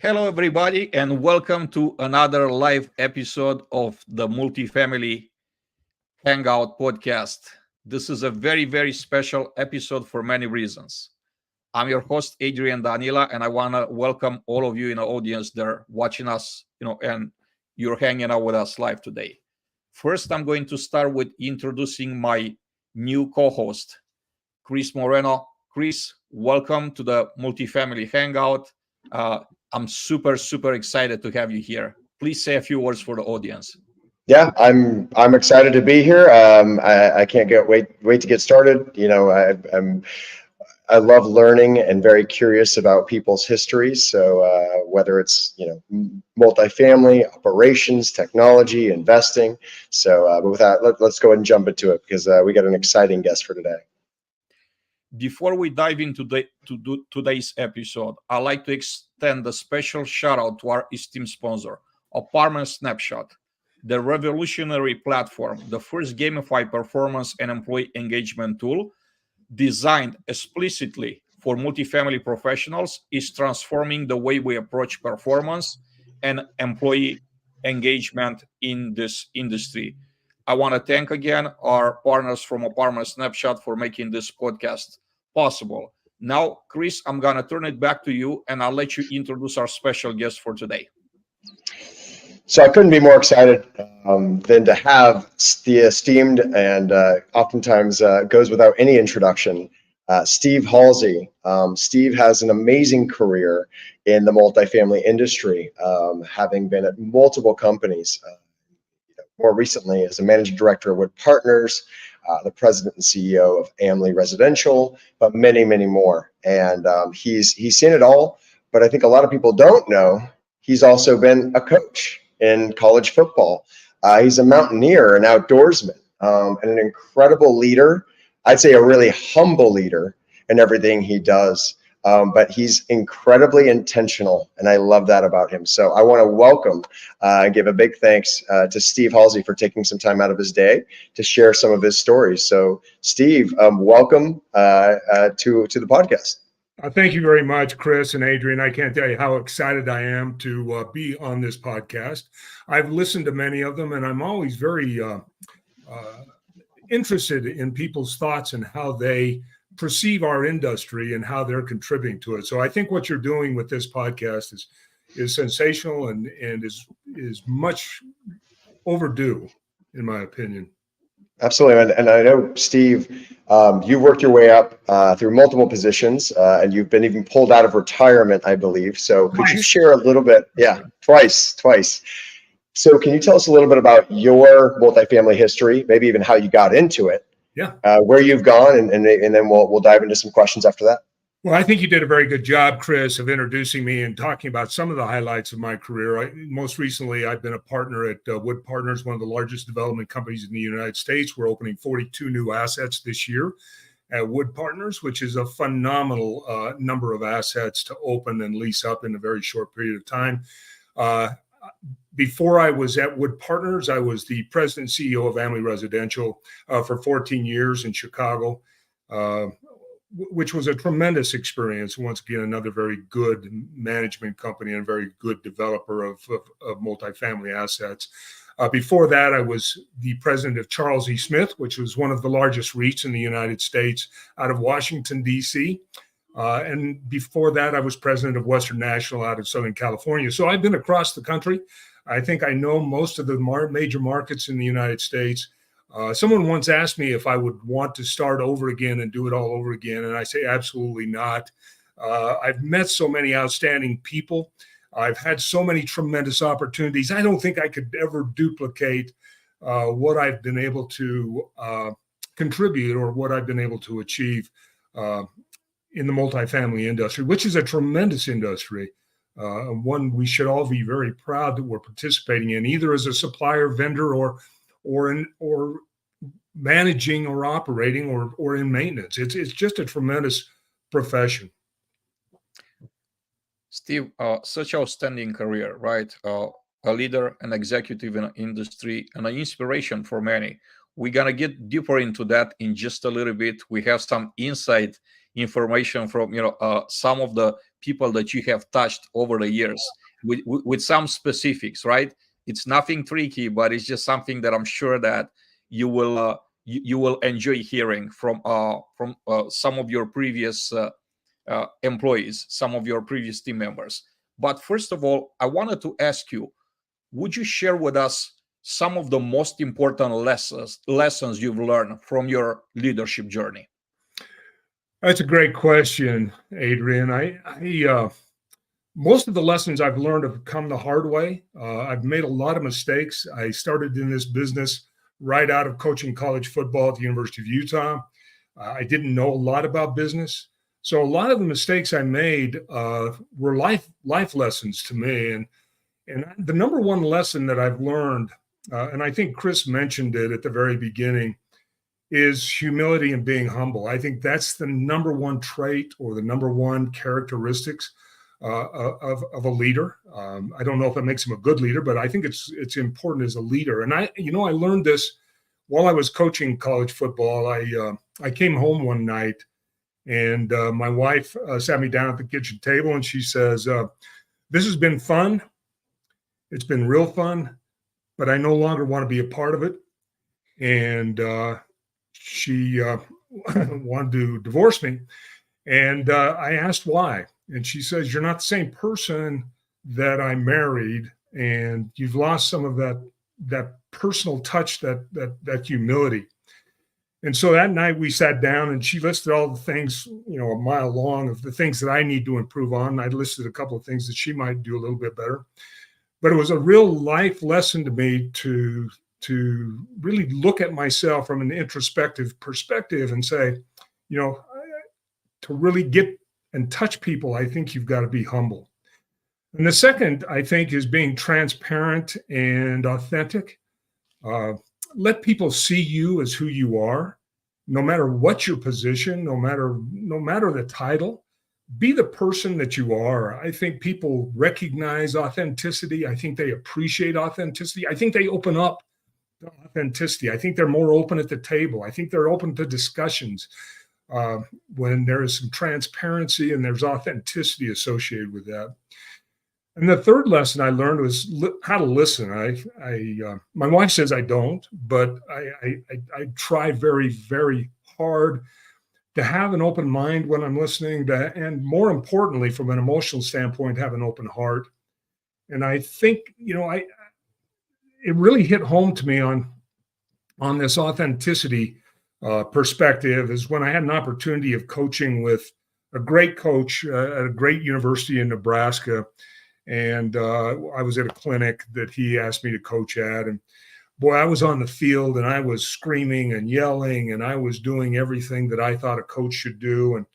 Hello, everybody, and welcome to another live episode of the Multifamily Hangout podcast. This is a very, very special episode for many reasons. I'm your host, Adrian Danila, and I want to welcome all of you in the audience there watching us, and you're hanging out with us live today. First, I'm going to start with introducing my new co host, Chris Moreno. Chris, welcome to the Multifamily Hangout. Uh, I'm super, super excited to have you here. Please say a few words for the audience. Yeah, I'm excited to be here. I can't wait to get started. I love learning and very curious about people's histories. So whether it's multifamily operations, technology, investing. But with that, let's go ahead and jump into it because we got an exciting guest for today. Before we dive into today's episode, I'd like to extend a special shout out to our esteemed sponsor, Apartment Snapshot, the revolutionary platform, the first gamified performance and employee engagement tool designed explicitly for multifamily professionals, is transforming the way we approach performance and employee engagement in this industry. I want to thank again our partners from Apartment Snapshot for making this podcast possible. Now, Chris, I'm going to turn it back to you and I'll let you introduce our special guest for today. So I couldn't be more excited than to have the esteemed and oftentimes goes without any introduction, Steve Hallsey. Steve has an amazing career in the multifamily industry, having been at multiple companies. More recently as a managing director of Wood Partners, the president and CEO of Amley Residential, but many, many more. And he's seen it all. But I think a lot of people don't know he's also been a coach in college football. He's a mountaineer, an outdoorsman, and an incredible leader. I'd say a really humble leader in everything he does. But he's incredibly intentional, and I love that about him. So I want to welcome and give a big thanks to Steve Hallsey for taking some time out of his day to share some of his stories. So Steve, welcome to the podcast. Thank you very much, Chris and Adrian. I can't tell you how excited I am to be on this podcast. I've listened to many of them, and I'm always very interested in people's thoughts and how they perceive our industry and how they're contributing to it. So I think what you're doing with this podcast is sensational and is much overdue, in my opinion. Absolutely. And I know, Steve, you worked your way up through multiple positions and you've been even pulled out of retirement, I believe. So could you share a little bit? Yeah, twice. So can you tell us a little bit about your multifamily history, maybe even how you got into it? Yeah. Where you've gone, and then we'll dive into some questions after that. Well, I think you did a very good job, Chris, of introducing me and talking about some of the highlights of my career. Most recently, I've been a partner at Wood Partners, one of the largest development companies in the United States. We're opening 42 new assets this year at Wood Partners, which is a phenomenal number of assets to open and lease up in a very short period of time. Before I was at Wood Partners, I was the president and CEO of Amley Residential for 14 years in Chicago, which was a tremendous experience. Once again, another very good management company and a very good developer of multifamily assets. Before that, I was the president of Charles E. Smith, which was one of the largest REITs in the United States out of Washington, D.C., and before that, I was president of Western National out of Southern California. So I've been across the country. I think I know most of the major markets in the United States. Someone once asked me if I would want to start over again and do it all over again. And I say, absolutely not. I've met so many outstanding people. I've had so many tremendous opportunities. I don't think I could ever duplicate what I've been able to contribute or what I've been able to achieve in the multifamily industry, which is a tremendous industry, one we should all be very proud that we're participating in, either as a supplier, vendor, or managing or operating or in maintenance. It's just a tremendous profession. Steve, such outstanding career, right? A leader, an executive in an industry, and an inspiration for many. We're gonna get deeper into that in just a little bit. We have some inside information from some of the people that you have touched over the years with some specifics, right? It's nothing tricky, but it's just something that I'm sure that you will enjoy hearing from some of your previous employees, some of your previous team members. But first of all, I wanted to ask you, would you share with us some of the most important lessons you've learned from your leadership journey? That's a great question, Adrian. Most of the lessons I've learned have come the hard way. I've made a lot of mistakes. I started in this business right out of coaching college football at the University of Utah. I didn't know a lot about business. So a lot of the mistakes I made were life lessons to me. And the number one lesson that I've learned, and I think Chris mentioned it at the very beginning, is humility and being humble. I think that's the number one trait or the number one characteristics of a leader. I don't know if that makes him a good leader, but I think it's important as a leader. And I learned this while I was coaching college football. I came home one night and my wife sat me down at the kitchen table and she says, "This has been fun. It's been real fun, but I no longer want to be a part of it." And she wanted to divorce me. And I asked why. And she says, "You're not the same person that I married, and you've lost some of that personal touch, that humility." And so that night we sat down and she listed all the things, a mile long of the things that I need to improve on. I listed a couple of things that she might do a little bit better. But it was a real life lesson to me to really look at myself from an introspective perspective and say, to really get and touch people, I think you've got to be humble. And the second, I think, is being transparent and authentic. Let people see you as who you are, no matter what your position, no matter the title. Be the person that you are. I think people recognize authenticity. I think they appreciate authenticity. I think they open up to authenticity. I think they're more open at the table. I think they're open to discussions when there is some transparency and there's authenticity associated with that. And the third lesson I learned was how to listen. My wife says I don't, but I try very, very hard to have an open mind when I'm listening, and more importantly, from an emotional standpoint, have an open heart. And I think, it really hit home to me on this authenticity perspective is when I had an opportunity of coaching with a great coach at a great university in Nebraska. And I was at a clinic that he asked me to coach at. And boy, I was on the field and I was screaming and yelling and I was doing everything that I thought a coach should do. And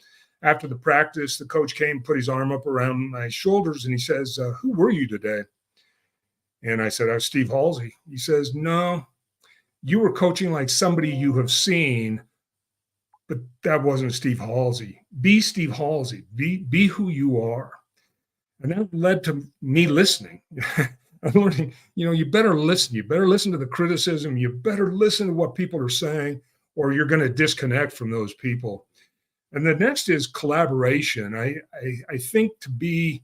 after the practice, the coach came, put his arm up around my shoulders and he says, "Who were you today?" And I said, "I was Steve Hallsey." He says, "No, you were coaching like somebody you have seen, but that wasn't Steve Hallsey. Be Steve Hallsey. Be who you are." And that led to me listening. I'm learning, you better listen. You better listen to the criticism. You better listen to what people are saying, or you're going to disconnect from those people. And the next is collaboration. I think to be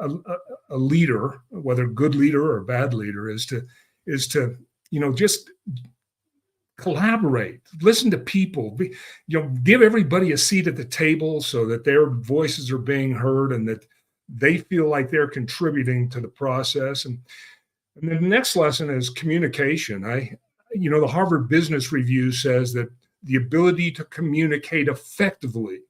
a leader, whether good leader or bad leader, is to just collaborate, listen to people, give everybody a seat at the table so that their voices are being heard and that they feel like they're contributing to the process. And then the next lesson is communication. The Harvard Business Review says that the ability to communicate effectively,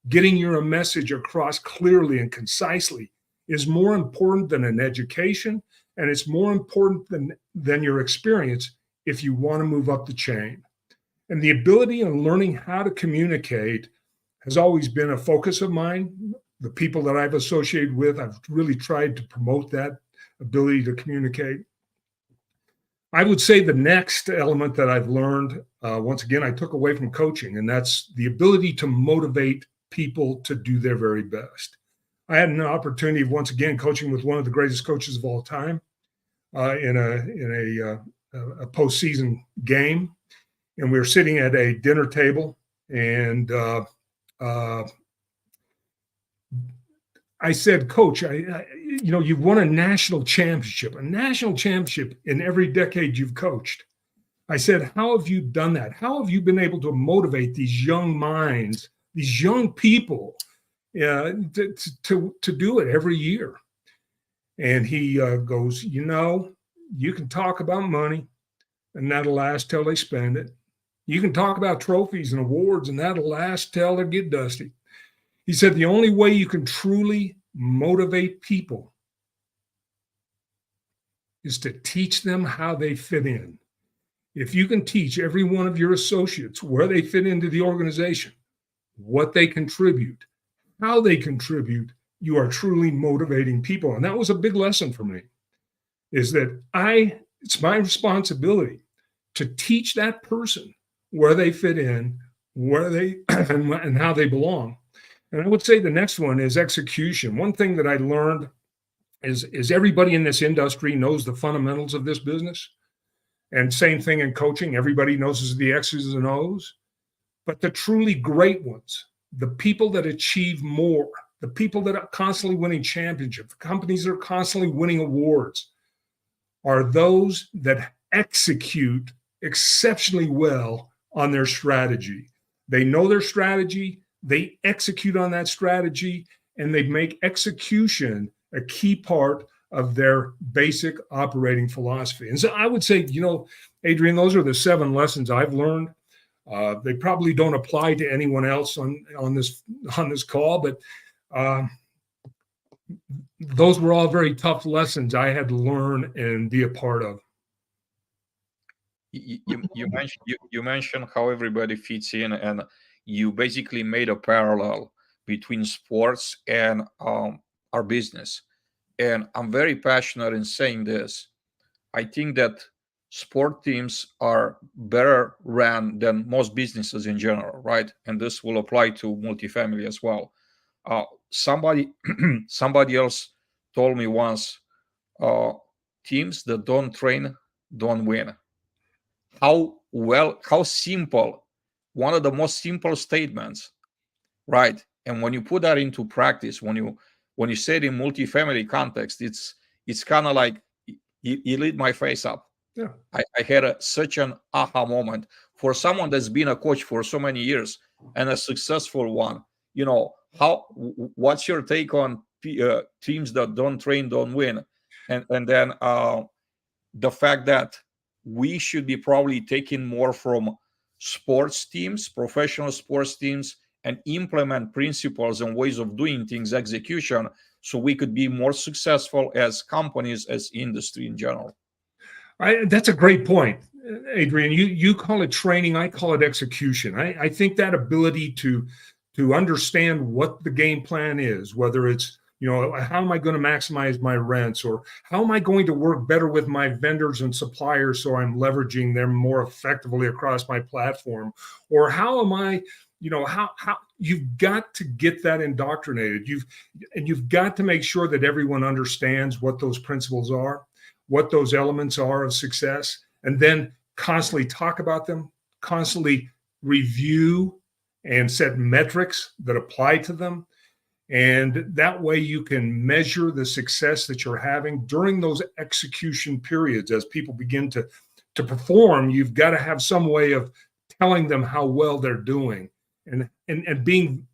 getting your message across clearly and concisely, is more important than an education, and it's more important than your experience if you want to move up the chain. And the ability and learning how to communicate has always been a focus of mine. The people that I've associated with, I've really tried to promote that ability to communicate. I would say the next element that I've learned, once again, I took away from coaching, and that's the ability to motivate people to do their very best. I had an opportunity of, once again, coaching with one of the greatest coaches of all time in a postseason game. And we were sitting at a dinner table, and I said, Coach, you've won a national championship in every decade you've coached. I said, how have you done that? How have you been able to motivate these young minds, these young people, to do it every year? And he goes, you can talk about money, and that'll last till they spend it. You can talk about trophies and awards, and that'll last till they get dusty. He said, the only way you can truly motivate people is to teach them how they fit in. If you can teach every one of your associates where they fit into the organization, what they contribute, how they contribute, you are truly motivating people. And that was a big lesson for me, is that it's my responsibility to teach that person where they fit in, where they and how they belong. And I would say the next one is execution. One thing that I learned is everybody in this industry knows the fundamentals of this business. And same thing in coaching. Everybody knows the X's and O's. But the truly great ones, the people that achieve more, the people that are constantly winning championships, the companies that are constantly winning awards, are those that execute exceptionally well on their strategy. They know their strategy, they execute on that strategy, and they make execution a key part of their basic operating philosophy. And so I would say, Adrian, those are the 7 lessons I've learned. They probably don't apply to anyone else on this call, but those were all very tough lessons I had to learn and be a part of. You mentioned how everybody fits in, and you basically made a parallel between sports and our business. And I'm very passionate in saying this. I think that sport teams are better ran than most businesses in general, right? And this will apply to multifamily as well. Somebody else told me once, teams that don't train don't win. How simple, one of the most simple statements, right? And when you put that into practice, when you say it in multifamily context, it's kind of like you lit my face up. Yeah. I had such an aha moment for someone that's been a coach for so many years and a successful one. What's your take on teams that don't train don't win, and then the fact that we should be probably taking more from sports teams, professional sports teams, and implement principles and ways of doing things, execution, so we could be more successful as companies, as industry in general. That's a great point, Adrian. You call it training, I call it execution. I think that ability to understand what the game plan is, whether it's, how am I going to maximize my rents, or how am I going to work better with my vendors and suppliers so I'm leveraging them more effectively across my platform, or how am I, how you've got to get that indoctrinated. You've got to make sure that everyone understands what those principles are, what those elements are of success, and then constantly talk about them, constantly review and set metrics that apply to them. And that way you can measure the success that you're having during those execution periods. As people begin to perform, you've got to have some way of telling them how well they're doing, and being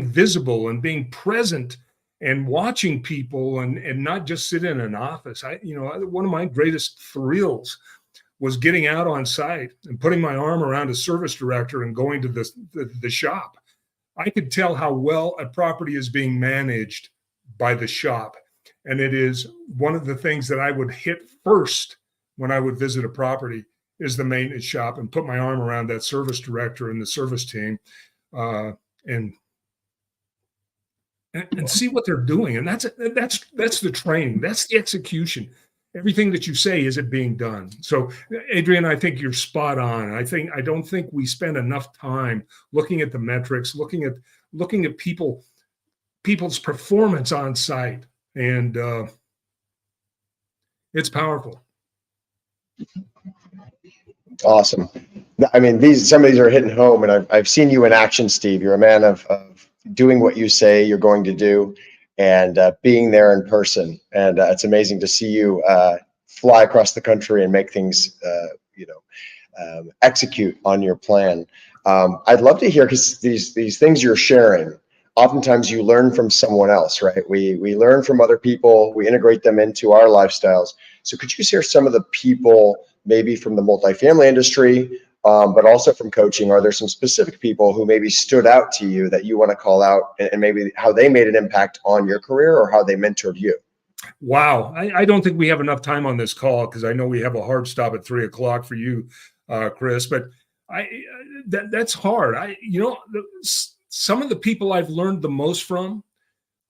visible and being present and watching people, and not just sit in an office. One of my greatest thrills was getting out on site and putting my arm around a service director and going to the shop. I could tell how well a property is being managed by the shop. And it is one of the things that I would hit first when I would visit a property, is the maintenance shop, and put my arm around that service director and the service team, and see what they're doing. And that's the training. That's the execution. Everything that you say, is it being done? So, Adrian, I think you're spot on. I don't think we spend enough time looking at the metrics, looking at people's performance on site, and it's powerful. Awesome. I mean, some of these are hitting home, and I've seen you in action, Steve. You're a man of doing what you say you're going to do, and being there in person. And it's amazing to see you fly across the country and make things, execute on your plan. I'd love to hear, because these things you're sharing, oftentimes you learn from someone else, right? We learn from other people, we integrate them into our lifestyles. So could you share some of the people, maybe from the multifamily industry, but also from coaching? Are there some specific people who maybe stood out to you that you want to call out, and maybe how they made an impact on your career or how they mentored you? Wow. I don't think we have enough time on this call, because I know we have a hard stop at 3:00 for you, Chris, but that's hard. Some of the people I've learned the most from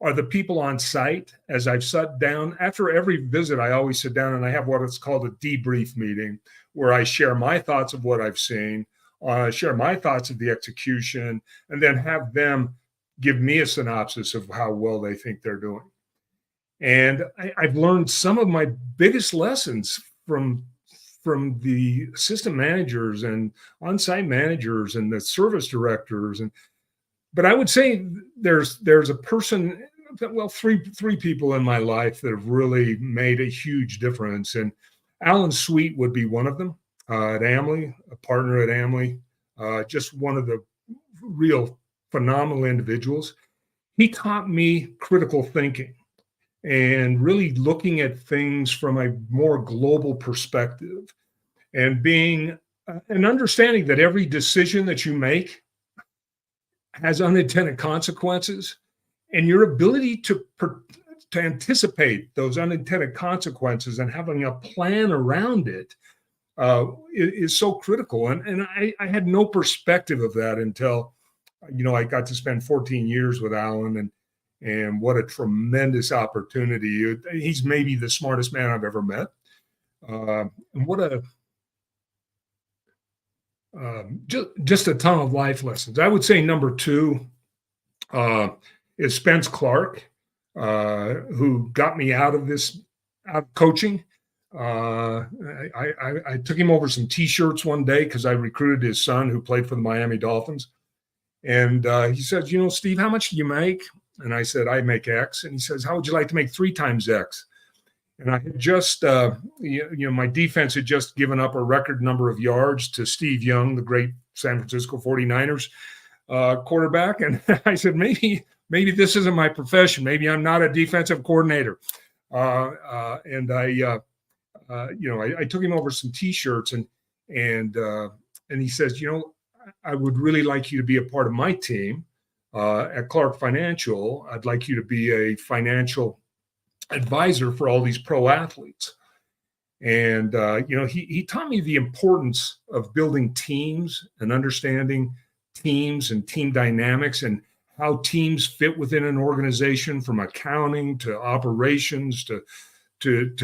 are the people on site. As I've sat down after every visit, I always sit down and I have what is called a debrief meeting, where I share my thoughts of what I've seen, share my thoughts of the execution, and then have them give me a synopsis of how well they think they're doing. And I've learned some of my biggest lessons from the assistant managers and on-site managers and the service directors. But I would say there's a person, well, three people in my life that have really made a huge difference. And Alan Sweet would be one of them, at Amley, a partner at Amley, just one of the real phenomenal individuals. He taught me critical thinking and really looking at things from a more global perspective, and being and understanding that every decision that you make has unintended consequences, and your ability to anticipate those unintended consequences and having a plan around it is so critical. And I had no perspective of that until, I got to spend 14 years with Alan, and what a tremendous opportunity. He's maybe the smartest man I've ever met. And what a just a ton of life lessons. I would say number two is Spence Clark, who got me out of coaching. I took him over some T-shirts one day because I recruited his son, who played for the Miami Dolphins. And he says, Steve, how much do you make? And I said, I make X. And he says, how would you like to make 3 times X? And I had just, my defense had just given up a record number of yards to Steve Young, the great San Francisco 49ers quarterback. And I said, maybe this isn't my profession. Maybe I'm not a defensive coordinator. And I took him over some T-shirts, and he says, I would really like you to be a part of my team at Clark Financial. I'd like you to be a financial advisor for all these pro athletes. And, he taught me the importance of building teams and understanding teams and team dynamics and how teams fit within an organization, from accounting to operations to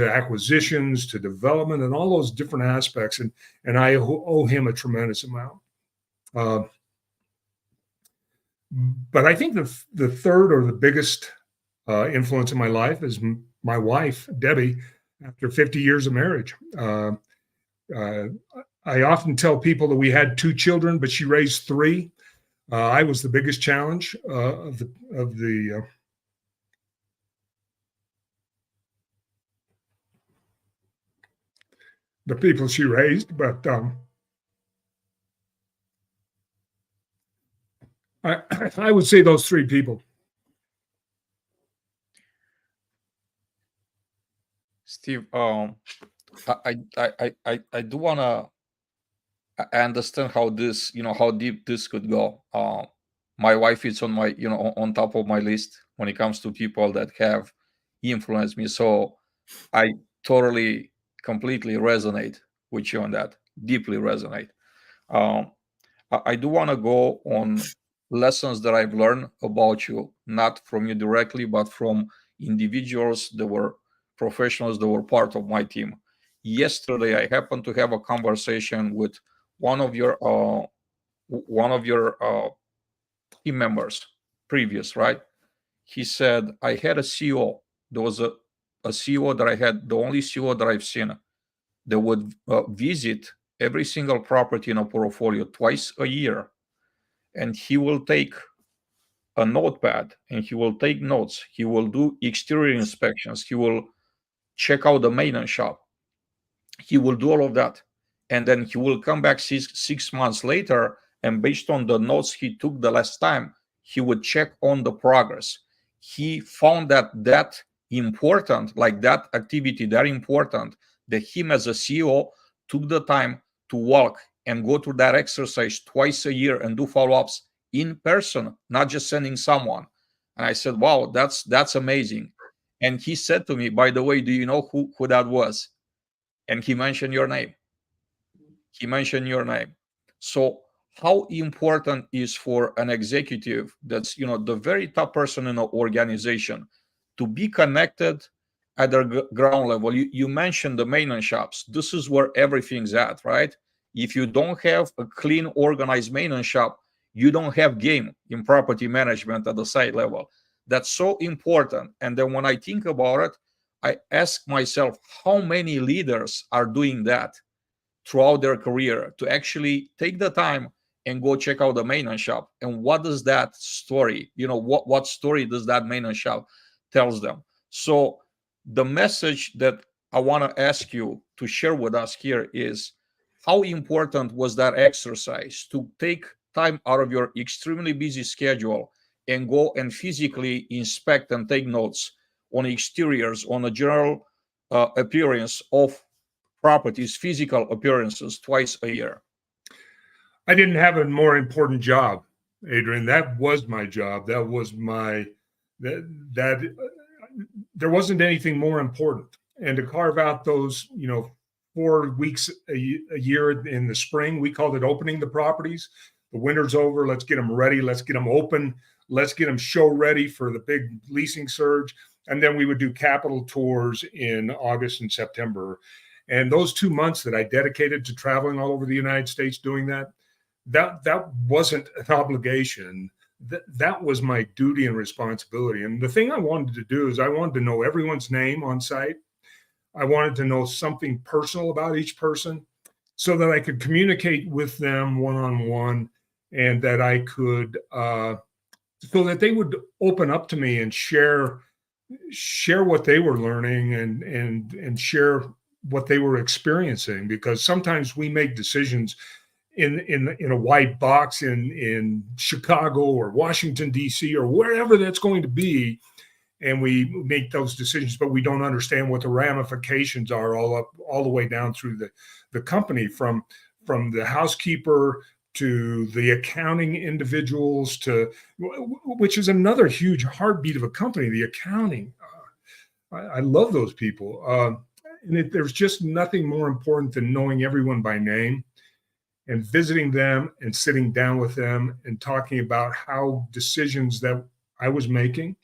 acquisitions to development and all those different aspects. And I owe him a tremendous amount. But I think the third, or the biggest influence in my life, is my wife, Debbie, after 50 years of marriage. I often tell people that we had 2 children, but she raised 3. I was the biggest challenge of the people she raised, but I would say those 3 people. Steve, I do wanna. I understand how this, how deep this could go. My wife is on my, on top of my list when it comes to people that have influenced me. So I totally, completely resonate with you on that. Deeply resonate. I do want to go on lessons that I've learned about you, not from you directly, but from individuals that were professionals that were part of my team. Yesterday, I happened to have a conversation with one of your team members, previous, right? He said, I had a CEO. There was a CEO that I had, the only CEO that I've seen, that would visit every single property in a portfolio twice a year, and he will take a notepad and he will take notes. He will do exterior inspections. He will check out the maintenance shop. He will do all of that. And then he will come back 6 months later, and based on the notes he took the last time, he would check on the progress. He found that important, like that activity, that important, that him as a CEO took the time to walk and go through that exercise twice a year and do follow-ups in person, not just sending someone. And I said, wow, that's amazing. And he said to me, by the way, do you know who that was? And he mentioned your name. He mentioned your name. So how important is for an executive that's, the very top person in an organization to be connected at the ground level? You mentioned the maintenance shops. This is where everything's at, right? If you don't have a clean, organized maintenance shop, you don't have game in property management at the site level. That's so important. And then when I think about it, I ask myself, how many leaders are doing that throughout their career to actually take the time and go check out the maintenance shop? And what does that story, what story does that maintenance shop tells them? So the message that I want to ask you to share with us here is, how important was that exercise to take time out of your extremely busy schedule and go and physically inspect and take notes on exteriors, on a general appearance of properties, physical appearances twice a year? I didn't have a more important job, Adrian. That was my job. That was that there wasn't anything more important. And to carve out those, 4 weeks a year in the spring, we called it opening the properties. The winter's over. Let's get them ready. Let's get them open. Let's get them show ready for the big leasing surge. And then we would do capital tours in August and September. And those 2 months that I dedicated to traveling all over the United States doing that wasn't an obligation. That was my duty and responsibility. And the thing I wanted to do is I wanted to know everyone's name on site. I wanted to know something personal about each person so that I could communicate with them one-on-one, and that I could, so that they would open up to me and share what they were learning and share what they were experiencing. Because sometimes we make decisions in a white box in Chicago or Washington, D.C. or wherever that's going to be, and we make those decisions, but we don't understand what the ramifications are all the way down through the company, from the housekeeper to the accounting individuals, which is another huge heartbeat of a company, the accounting. I love those people. And there's just nothing more important than knowing everyone by name and visiting them and sitting down with them and talking about how decisions that I was making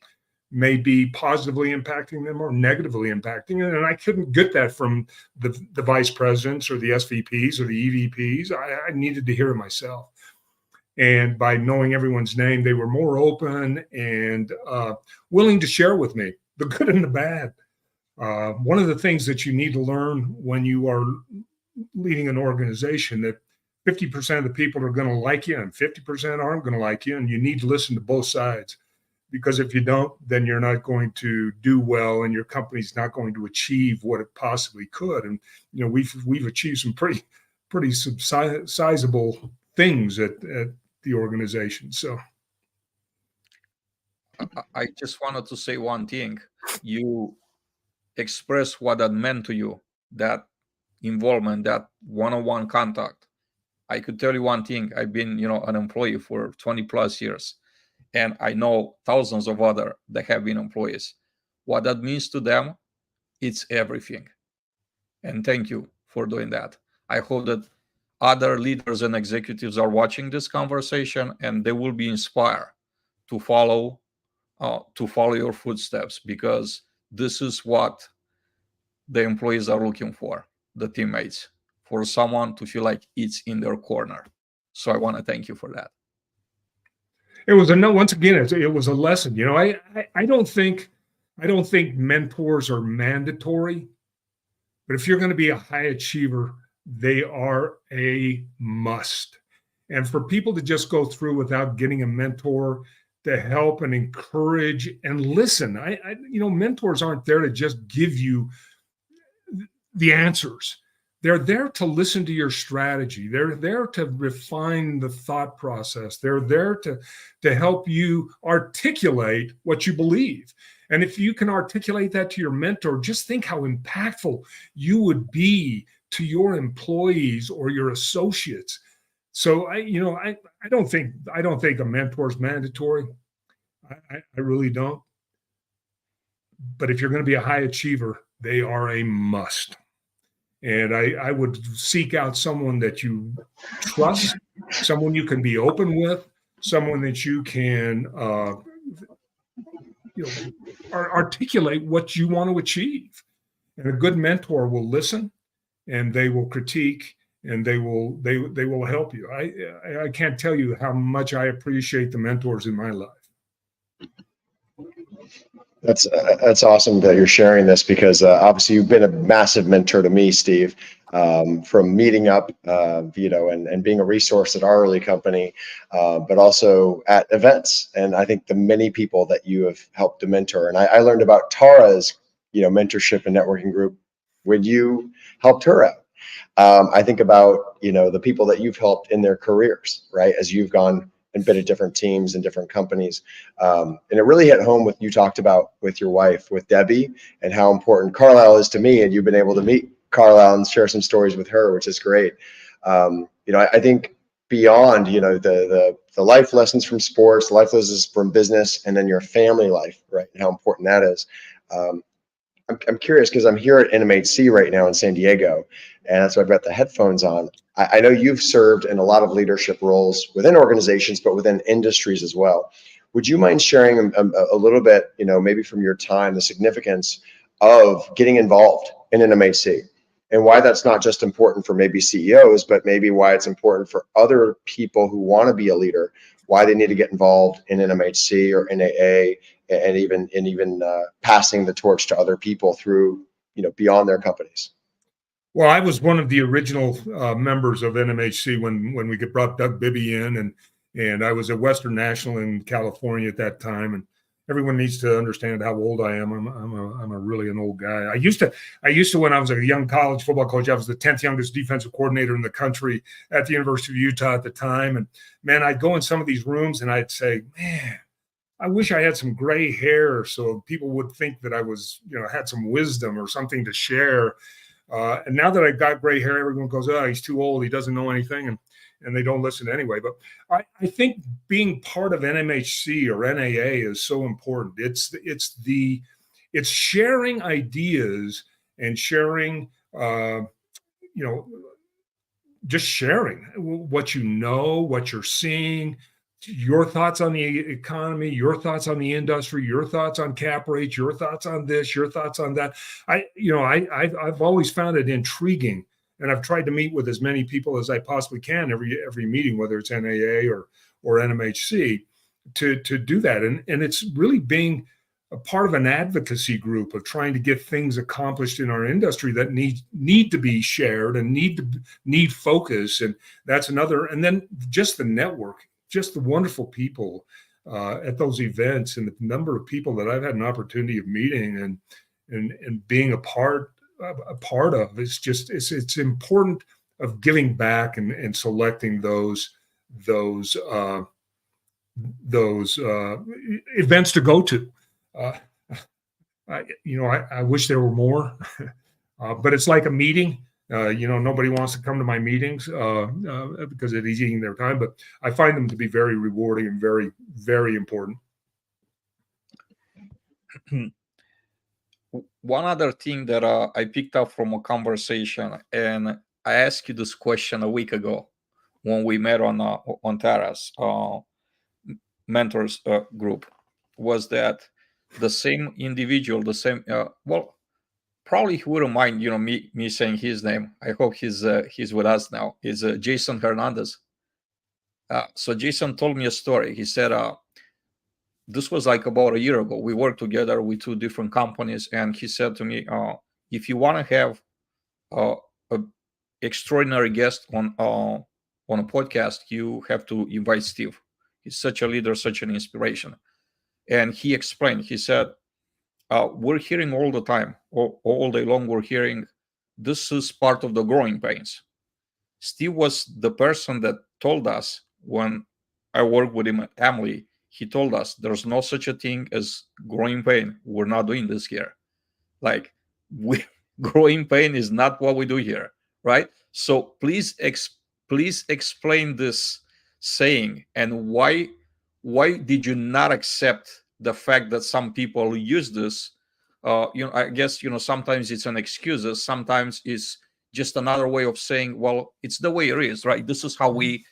may be positively impacting them or negatively impacting them. And I couldn't get that from the vice presidents or the SVPs or the EVPs. I needed to hear it myself. And by knowing everyone's name, they were more open and willing to share with me the good and the bad. One of the things that you need to learn when you are leading an organization, that 50% of the people are going to like you and 50% aren't going to like you. And you need to listen to both sides. Because if you don't, then you're not going to do well, and your company's not going to achieve what it possibly could. And we've achieved some pretty sizable things at the organization. So I just wanted to say one thing. You express what that meant to you, that involvement, that one-on-one contact. I could tell you one thing. I've been, an employee for 20 plus years. And I know thousands of other that have been employees. What that means to them, it's everything. And thank you for doing that. I hope that other leaders and executives are watching this conversation, and they will be inspired to follow your footsteps, because this is what the employees are looking for, the teammates, for someone to feel like it's in their corner. So I want to thank you for that. It was once again, it was a lesson. I don't think mentors are mandatory, but if you're going to be a high achiever, they are a must. And for people to just go through without getting a mentor, to help and encourage and listen. Mentors aren't there to just give you the answers. They're there to listen to your strategy. They're there to refine the thought process. They're there to help you articulate what you believe. And if you can articulate that to your mentor, just think how impactful you would be to your employees or your associates. So I don't think a mentor is mandatory. I really don't. But if you're going to be a high achiever, they are a must. And I would seek out someone that you trust, someone you can be open with, someone that you can articulate what you want to achieve. And a good mentor will listen, and they will critique, and they will help you. I can't tell you how much I appreciate the mentors in my life. That's awesome that you're sharing this, because obviously you've been a massive mentor to me, Steve, from meeting up, and being a resource at our early company, but also at events. And I think the many people that you have helped to mentor, and I learned about Tara's, mentorship and networking group when you helped her out. I think about, the people that you've helped in their careers, right? As you've gone and been at different teams and different companies. And it really hit home with you talked about with your wife, with Debbie, and how important Carlisle is to me. And you've been able to meet Carlisle and share some stories with her, which is great. I think beyond, the life lessons from sports, life lessons from business, and then your family life, right? And how important that is. I'm curious because I'm here at NMHC right now in San Diego, and that's why I've got the headphones on. I know you've served in a lot of leadership roles within organizations, but within industries as well. Would you mind sharing a little bit, maybe from your time, the significance of getting involved in NMHC, and why that's not just important for maybe CEOs, but maybe why it's important for other people who want to be a leader, why they need to get involved in NMHC or NAA, and even passing the torch to other people through, beyond their companies. Well, I was one of the original members of NMHC when we brought Doug Bibby in, and I was at Western National in California at that time. And everyone needs to understand how old I am. I'm a really an old guy. I used to when I was a young college football coach, I was the 10th youngest defensive coordinator in the country at the University of Utah at the time. And man, I'd go in some of these rooms and I'd say, man, I wish I had some gray hair so people would think that I was, had some wisdom or something to share. And now that I've got gray hair, everyone goes, oh, he's too old. He doesn't know anything. And they don't listen anyway. But I think being part of NMHC or NAA is so important. It's sharing ideas and sharing, just sharing what you know, what you're seeing, your thoughts on the economy, your thoughts on the industry, your thoughts on cap rates, your thoughts on this, your thoughts on that. I've always found it intriguing, and I've tried to meet with as many people as I possibly can every meeting, whether it's NAA or NMHC, to do that. And it's really being a part of an advocacy group of trying to get things accomplished in our industry that need to be shared and need focus. And that's another. And then just the network. Just the wonderful people at those events, and the number of people that I've had an opportunity of meeting and being a part of. It's important of giving back and selecting those events to go to. I wish there were more, but it's like a meeting. Nobody wants to come to my meetings because it is eating their time, but I find them to be very rewarding and very, very important. One other thing that I picked up from a conversation, and I asked you this question a week ago when we met on Tara's mentors group, was that the same individual, the same probably he wouldn't mind, me saying his name. I hope he's with us now. Is Jason Hernandez. So Jason told me a story. He said this was like about a year ago. We worked together with two different companies, and he said to me, if you want to have an extraordinary guest on a podcast, you have to invite Steve. He's such a leader, such an inspiration. And he explained, he said, we're hearing all the time, all day long, we're hearing this is part of the growing pains. Steve was the person that told us when I worked with him at Hallsey, he told us there's no such a thing as growing pain. We're not doing this here. Like, growing pain is not what we do here, right? So please explain this saying, and why did you not accept the fact that some people use this? I guess sometimes it's an excuse, sometimes it's just another way of saying, well, it's the way it is, right? This is how the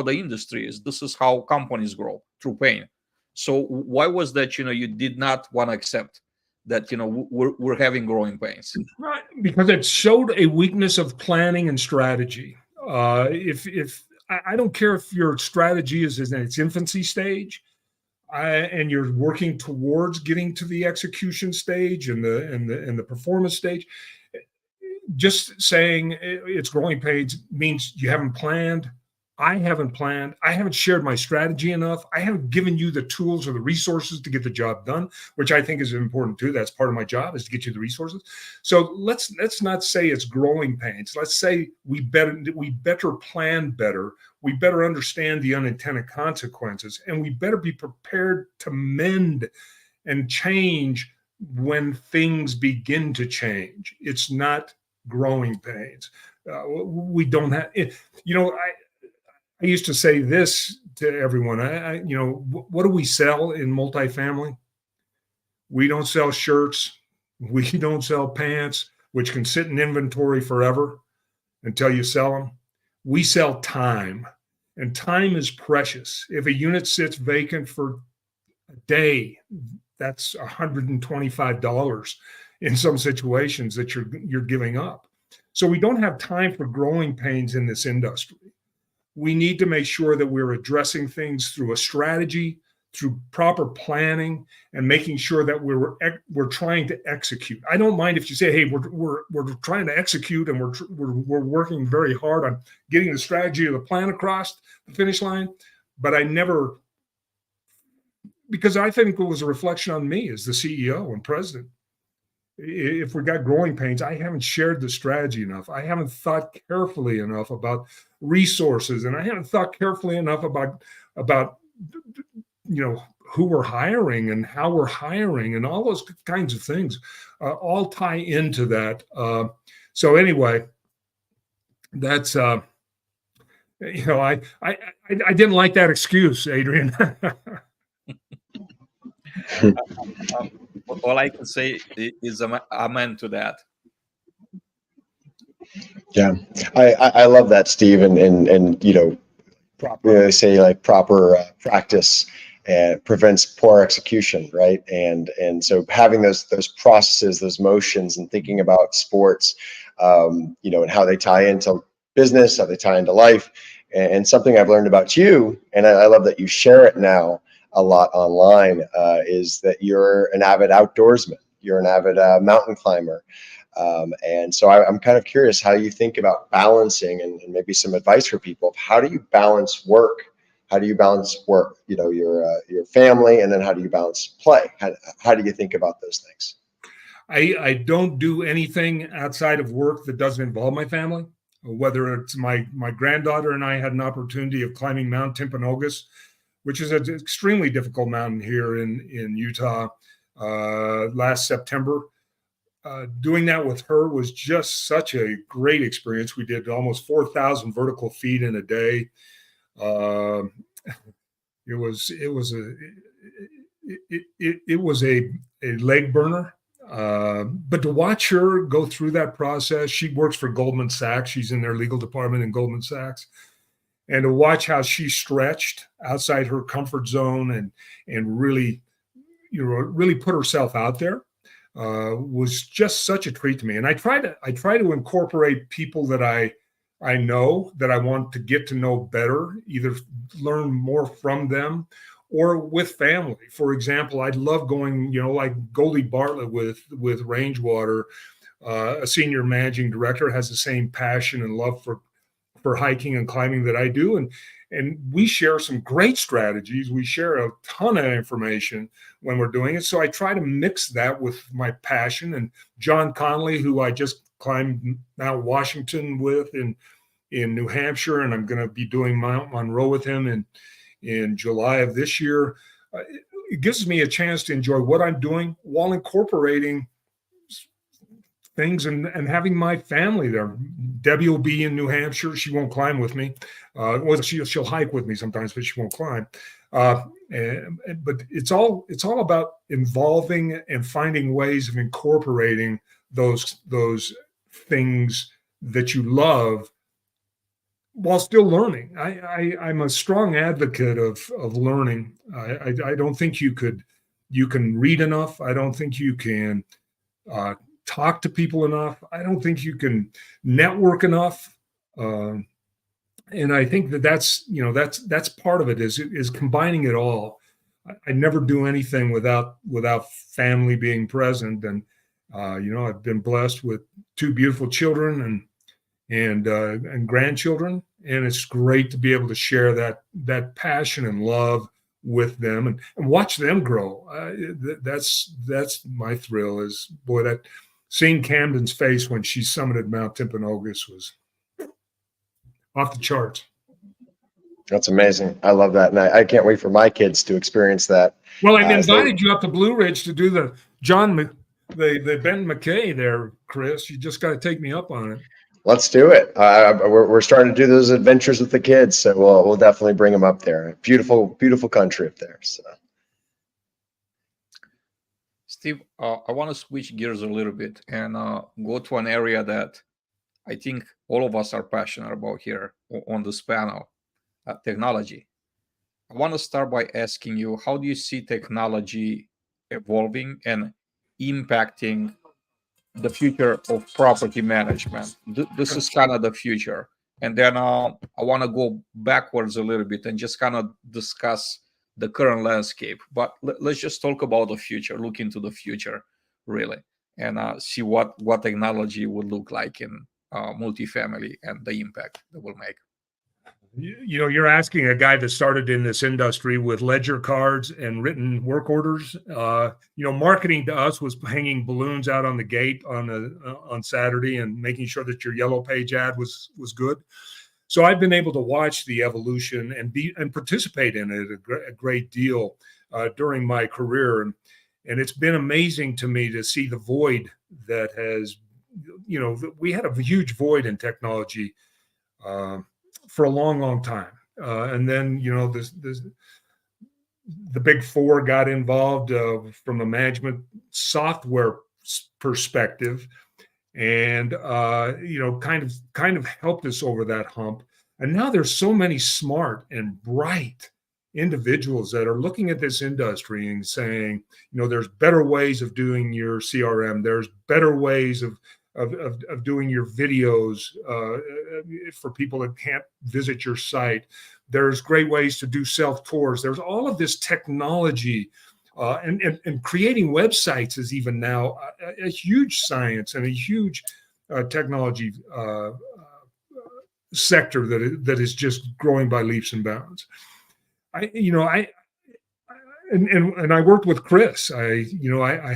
industry is. This is how companies grow, through pain. So why was that you did not want to accept that we're having growing pains? Right, because it showed a weakness of planning and strategy. If I don't care if your strategy is in its infancy stage, and you're working towards getting to the execution stage and the performance stage, just saying it's growing pains means you haven't planned. I haven't planned. I haven't shared my strategy enough. I haven't given you the tools or the resources to get the job done, which I think is important too. That's part of my job, is to get you the resources. So let's not say it's growing pains. Let's say we better plan better. We better understand the unintended consequences, and we better be prepared to mend and change when things begin to change. It's not growing pains. We don't have it. I used to say this to everyone. What do we sell in multifamily? We don't sell shirts. We don't sell pants, which can sit in inventory forever until you sell them. We sell time, and time is precious. If a unit sits vacant for a day, that's $125 in some situations that you're giving up. So we don't have time for growing pains in this industry. We need to make sure that we're addressing things through a strategy, through proper planning, and making sure that we're trying to execute. I don't mind if you say, "Hey, we're trying to execute, and we're working very hard on getting the strategy or the plan across the finish line," but I never, because I think it was a reflection on me as the CEO and president. If we got growing pains, I haven't shared the strategy enough. I haven't thought carefully enough about resources, and I haven't thought carefully enough about who we're hiring and how we're hiring, and all those kinds of things all tie into that. So anyway, that's I didn't like that excuse, Adrian. All I can say is amen to that. Yeah, I love that, Steve, and proper say like proper practice prevents poor execution, right? And so having those processes, those motions, and thinking about sports, and how they tie into business, how they tie into life, and something I've learned about you, and I love that you share it now a lot online, is that you're an avid outdoorsman. You're an avid mountain climber. And so I'm kind of curious how you think about balancing, and maybe some advice for people. How do you balance work? How do you balance work, your family, and then how do you balance play? How do you think about those things? I don't do anything outside of work that doesn't involve my family. Whether it's my granddaughter and I had an opportunity of climbing Mount Timpanogos, which is an extremely difficult mountain here in Utah, last September. Doing that with her was just such a great experience. We did almost 4,000 vertical feet in a day. It was a leg burner. But to watch her go through that process, she works for Goldman Sachs. She's in their legal department in Goldman Sachs. And to watch how she stretched outside her comfort zone and really put herself out there was just such a treat to me. And I try to incorporate people that I know, that I want to get to know better, either learn more from them or with family. For example, I love going, like Goldie Bartlett with Rangewater, a senior managing director, has the same passion and love for hiking and climbing that I do. and we share some great strategies. We share a ton of information when we're doing it. So I try to mix that with my passion. And John Connolly, who I just climbed Mount Washington with in New Hampshire, and I'm going to be doing Mount Monroe with him in July of this year. It gives me a chance to enjoy what I'm doing while incorporating things and having my family there. Debbie will be in New Hampshire. She won't climb with me. Well, she'll hike with me sometimes, but she won't climb. But it's all about involving and finding ways of incorporating those things that you love while still learning. I'm a strong advocate of learning. I don't think you can read enough. I don't think you can talk to people enough. I don't think you can network enough. And I think that's part of it is combining it all. I never do anything without family being present. And I've been blessed with 2 beautiful children and grandchildren, and it's great to be able to share that passion and love with them and watch them grow. That's my thrill. Is, boy, that seeing Camden's face when she summited Mount Timpanogos was off the charts. That's amazing. I love that. And I can't wait for my kids to experience that. Well, I invited you up to Blue Ridge to do the Ben McKay there, Chris. You just got to take me up on it. Let's do it. We're starting to do those adventures with the kids, so we'll definitely bring them up there. Beautiful, beautiful country up there. So, Steve, I want to switch gears a little bit and go to an area that I think all of us are passionate about here on this panel, technology. I want to start by asking you, how do you see technology evolving and impacting the future of property management? This is kind of the future. And then I want to go backwards a little bit and just kind of discuss the current landscape. But let's just talk about the future, look into the future, really, and see what technology would look like in multifamily and the impact that will make. You're asking a guy that started in this industry with ledger cards and written work orders. Marketing to us was hanging balloons out on the gate on Saturday and making sure that your yellow page ad was good. So I've been able to watch the evolution and participate in it a great deal during my career, and it's been amazing to me to see the void that has. We had a huge void in technology for a long, long time. And then, the big four got involved from a management software perspective and, kind of helped us over that hump. And now there's so many smart and bright individuals that are looking at this industry and saying, there's better ways of doing your CRM. There's better ways of doing your videos for people that can't visit your site. There's great ways to do self-tours. There's all of this technology and creating websites is even now a huge science and a huge technology sector that is just growing by leaps and bounds. I worked with Chris. I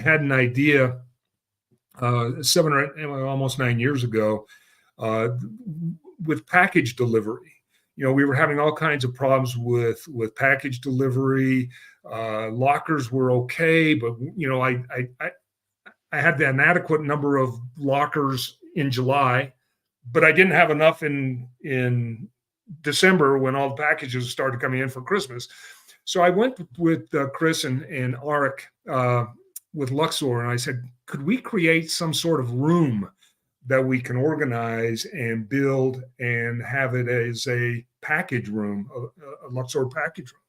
had an idea 7 or almost 9 years ago with package delivery. We were having all kinds of problems with package delivery. Lockers were okay, but I had an adequate number of lockers in July, but I didn't have enough in December when all the packages started coming in for Christmas. So I went with Chris and Arik with Luxor, and I said, could we create some sort of room that we can organize and build and have it as a package room, a Luxor package room?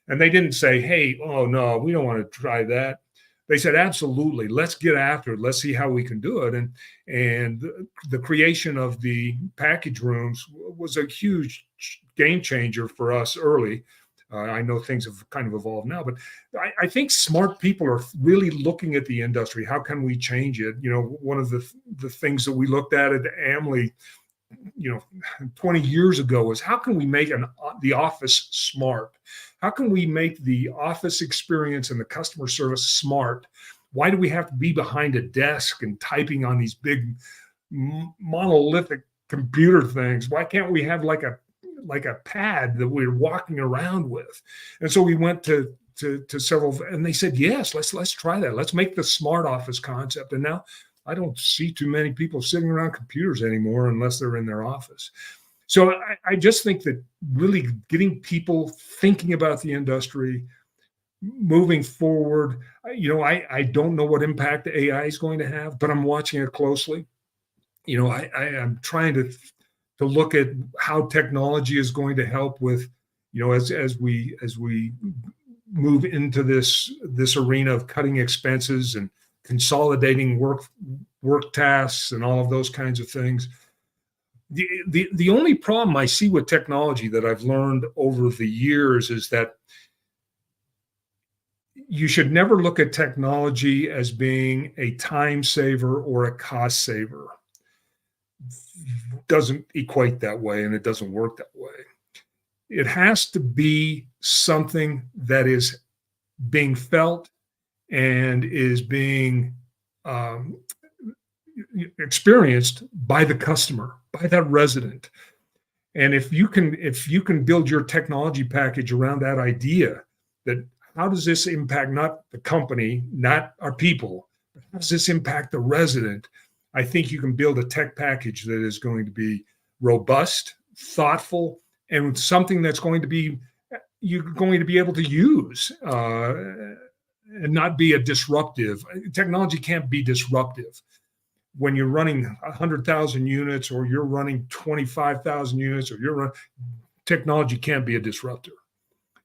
And they didn't say, hey, oh no, we don't want to try that. They said, absolutely, let's get after it. Let's see how we can do it. And the creation of the package rooms was a huge game changer for us early. I know things have kind of evolved now, but I think smart people are really looking at the industry. How can we change it? One of the things that we looked at AMLI 20 years ago was, how can we make the office smart? How can we make the office experience and the customer service smart? Why do we have to be behind a desk and typing on these big monolithic computer things? Why can't we have like a pad that we're walking around with? And so we went to several, and they said, yes, let's try that. Let's make the smart office concept. And now I don't see too many people sitting around computers anymore unless they're in their office. So I just think that really getting people thinking about the industry, moving forward. I don't know what impact the AI is going to have, but I'm watching it closely. I'm trying to look at how technology is going to help with, as we move into this arena of cutting expenses and consolidating work tasks and all of those kinds of things. The only problem I see with technology that I've learned over the years is that you should never look at technology as being a time saver or a cost saver. It doesn't equate that way, and it doesn't work that way. It has to be something that is being felt and is being experienced by the customer, by that resident. And if you can build your technology package around that idea, that how does this impact not the company, not our people, but how does this impact the resident? I think you can build a tech package that is going to be robust, thoughtful, and something that's you're going to be able to use and not be a disruptive. Technology can't be disruptive. When you're running 100,000 units or you're running 25,000 units technology can't be a disruptor.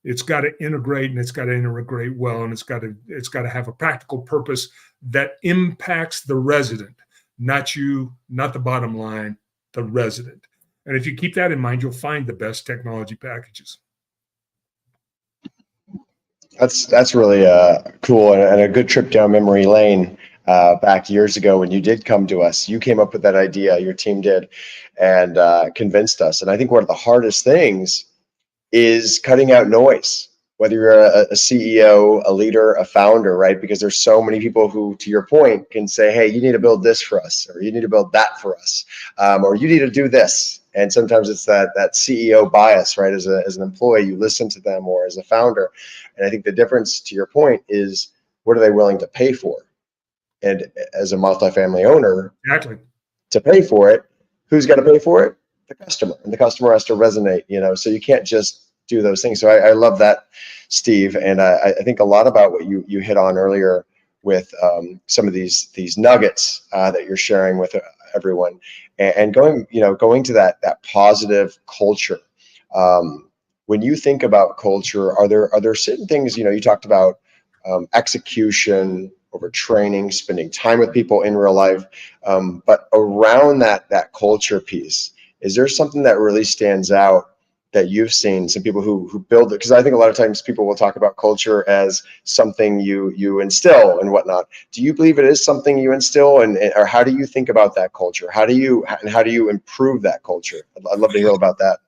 It's got to integrate, and it's got to integrate well, and it's got to have a practical purpose that impacts the resident, not you, not the bottom line, the resident. And if you keep that in mind, you'll find the best technology packages. That's really cool, and a good trip down memory lane. Back years ago when you did come to us, you came up with that idea, your team did, and convinced us. And I think one of the hardest things is cutting out noise, whether you're a CEO, a leader, a founder, right? Because there's so many people who, to your point, can say, hey, you need to build this for us, or you need to build that for us, or you need to do this. And sometimes it's that CEO bias, right? As an employee, you listen to them, or as a founder. And I think the difference, to your point, is what are they willing to pay for? And as a multifamily owner, exactly, to pay for it, who's got to pay for it? The customer. And the customer has to resonate, so you can't just do those things. So I love that, Steve. And I think a lot about what you hit on earlier with some of these nuggets that you're sharing with everyone, and going to that positive culture. When you think about culture, are there certain things, you talked about execution over training, spending time with people in real life, but around that culture piece, is there something that really stands out that you've seen, some people who build it? Because I think a lot of times people will talk about culture as something you instill and whatnot. Do you believe it is something you instill, or how do you think about that culture? How do you improve that culture? I'd love to hear about that.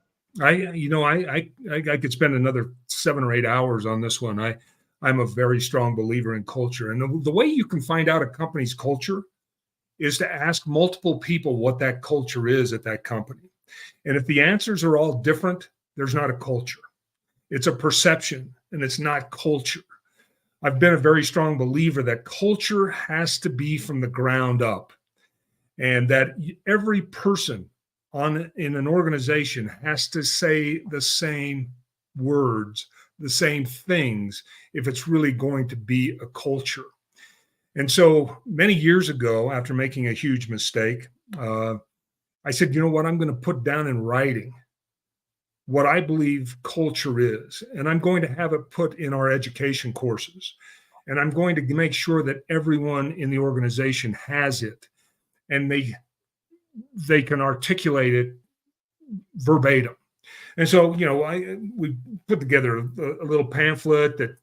I could spend another 7 or 8 hours on this one. I'm a very strong believer in culture. And the way you can find out a company's culture is to ask multiple people what that culture is at that company. And if the answers are all different, there's not a culture. It's a perception, and it's not culture. I've been a very strong believer that culture has to be from the ground up, and that every person in an organization has to say the same words, the same things, if it's really going to be a culture. And so many years ago, after making a huge mistake, I said, you know what, I'm going to put down in writing what I believe culture is. And I'm going to have it put in our education courses. And I'm going to make sure that everyone in the organization has it, and they can articulate it verbatim. And so, we put together a little pamphlet that,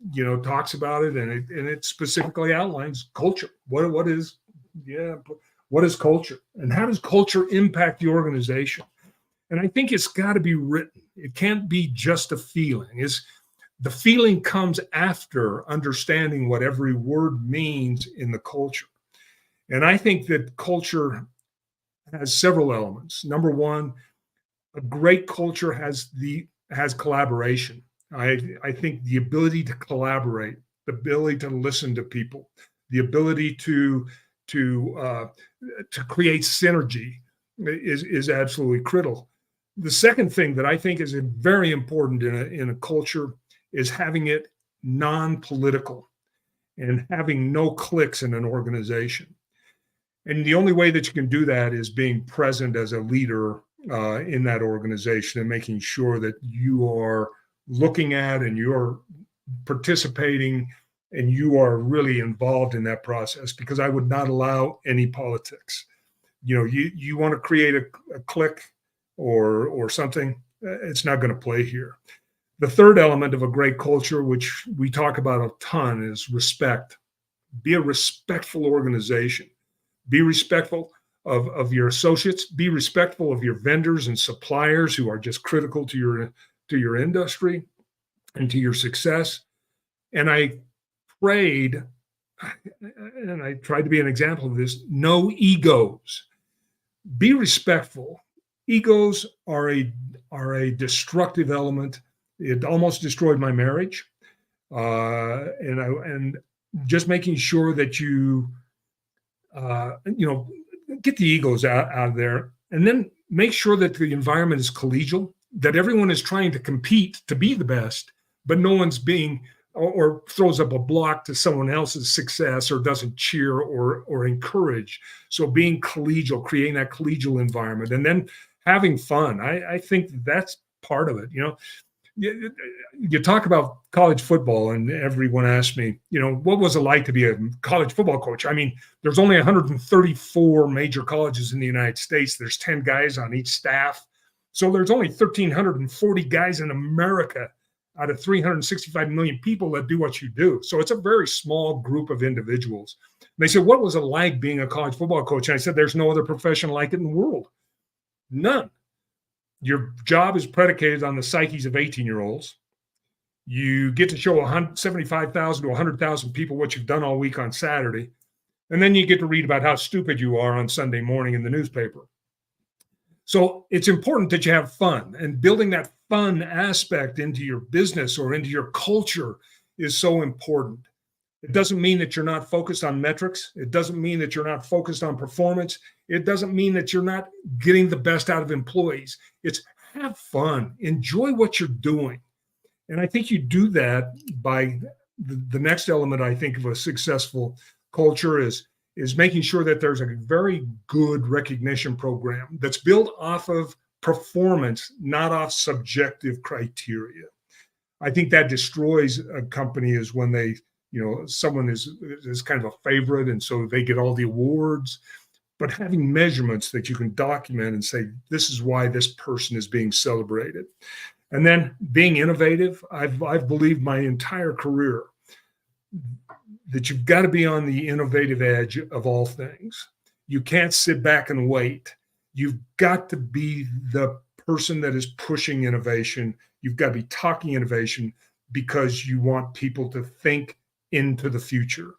talks about it, and it specifically outlines culture. What is, what is culture and how does culture impact the organization? And I think it's got to be written. It can't be just a feeling. The feeling comes after understanding what every word means in the culture. And I think that culture has several elements. Number one, a great culture has collaboration. I think the ability to collaborate, the ability to listen to people, the ability to create synergy is absolutely critical. The second thing that I think is very important in a culture is having it non-political and having no cliques in an organization. And the only way that you can do that is being present as a leader in that organization and making sure that you are looking at and you're participating and you are really involved in that process, because I would not allow any politics. You want to create a clique or something, it's not going to play here. The third element of a great culture, which we talk about a ton, is respect. Be a respectful organization. Be respectful of your associates. Be respectful of your vendors and suppliers who are just critical to your industry and to your success. And I prayed, and I tried to be an example of this, no egos. Be respectful. Egos are a destructive element. It almost destroyed my marriage. And just making sure that you get the egos out of there, and then make sure that the environment is collegial, that everyone is trying to compete to be the best, but no one's being or throws up a block to someone else's success or doesn't cheer or encourage. So being collegial, creating that collegial environment, and then having fun. I think that's part of it. You talk about college football, and everyone asks me, what was it like to be a college football coach? I mean, there's only 134 major colleges in the United States. There's 10 guys on each staff. So there's only 1,340 guys in America out of 365 million people that do what you do. So it's a very small group of individuals. And they said, what was it like being a college football coach? And I said, there's no other profession like it in the world. None. Your job is predicated on the psyches of 18-year-olds. You get to show 75,000 to 100,000 people what you've done all week on Saturday. And then you get to read about how stupid you are on Sunday morning in the newspaper. So it's important that you have fun, and building that fun aspect into your business or into your culture is so important. It doesn't mean that you're not focused on metrics. It doesn't mean that you're not focused on performance. It doesn't mean that you're not getting the best out of employees. It's have fun, enjoy what you're doing. And I think you do that by the next element, I think, of a successful culture is making sure that there's a very good recognition program that's built off of performance, not off subjective criteria. I think that destroys a company is when they, someone is kind of a favorite, and so they get all the awards. But having measurements that you can document and say, this is why this person is being celebrated. And then being innovative. I've believed my entire career that you've got to be on the innovative edge of all things. You can't sit back and wait. You've got to be the person that is pushing innovation. You've got to be talking innovation because you want people to think into the future.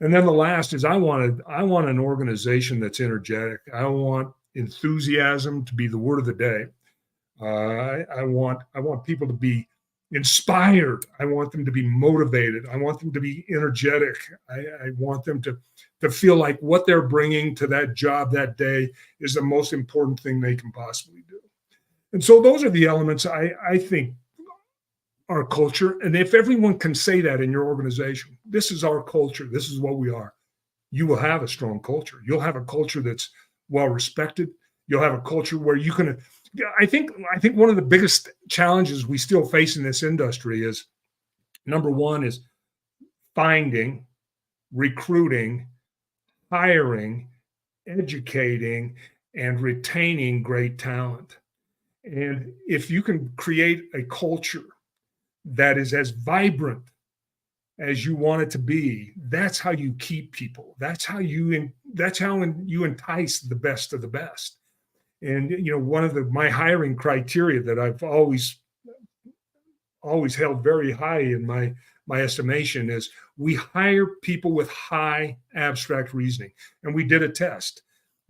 And then the last is I want an organization that's energetic. I want enthusiasm to be the word of the day. I want people to be inspired. I want them to be motivated. I want them to be energetic. I want them to feel like what they're bringing to that job that day is the most important thing they can possibly do. And so those are the elements I think our culture. And if everyone can say that in your organization, this is our culture, this is what we are, you will have a strong culture. You'll have a culture that's well respected. You'll have a culture where you can, I think one of the biggest challenges we still face in this industry is, number one is finding, recruiting, hiring, educating, and retaining great talent. And if you can create a culture that is as vibrant as you want it to be, that's how you keep people. That's how you entice the best of the best. And one of my hiring criteria that I've always held very high in my estimation is we hire people with high abstract reasoning. And we did a test.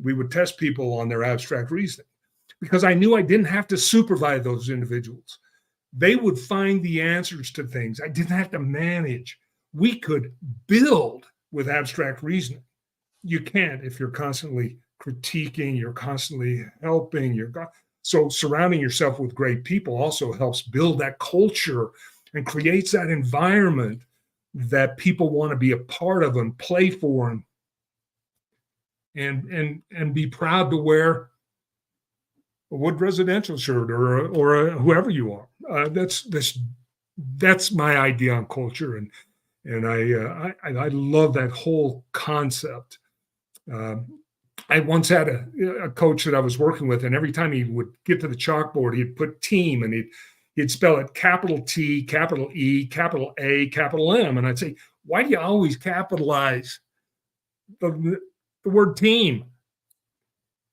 We would test people on their abstract reasoning because I knew I didn't have to supervise those individuals. They would find the answers to things. I didn't have to manage. We could build with abstract reasoning. You can't if you're constantly critiquing, you're constantly helping. So surrounding yourself with great people also helps build that culture and creates that environment that people want to be a part of and play for and be proud to wear a Wood Residential shirt or whoever you are. That's my idea on culture, and I love that whole concept. I once had a coach that I was working with, and every time he would get to the chalkboard, he'd put team, and he'd spell it capital T, capital E, capital A, capital M, and I'd say, why do you always capitalize the word team?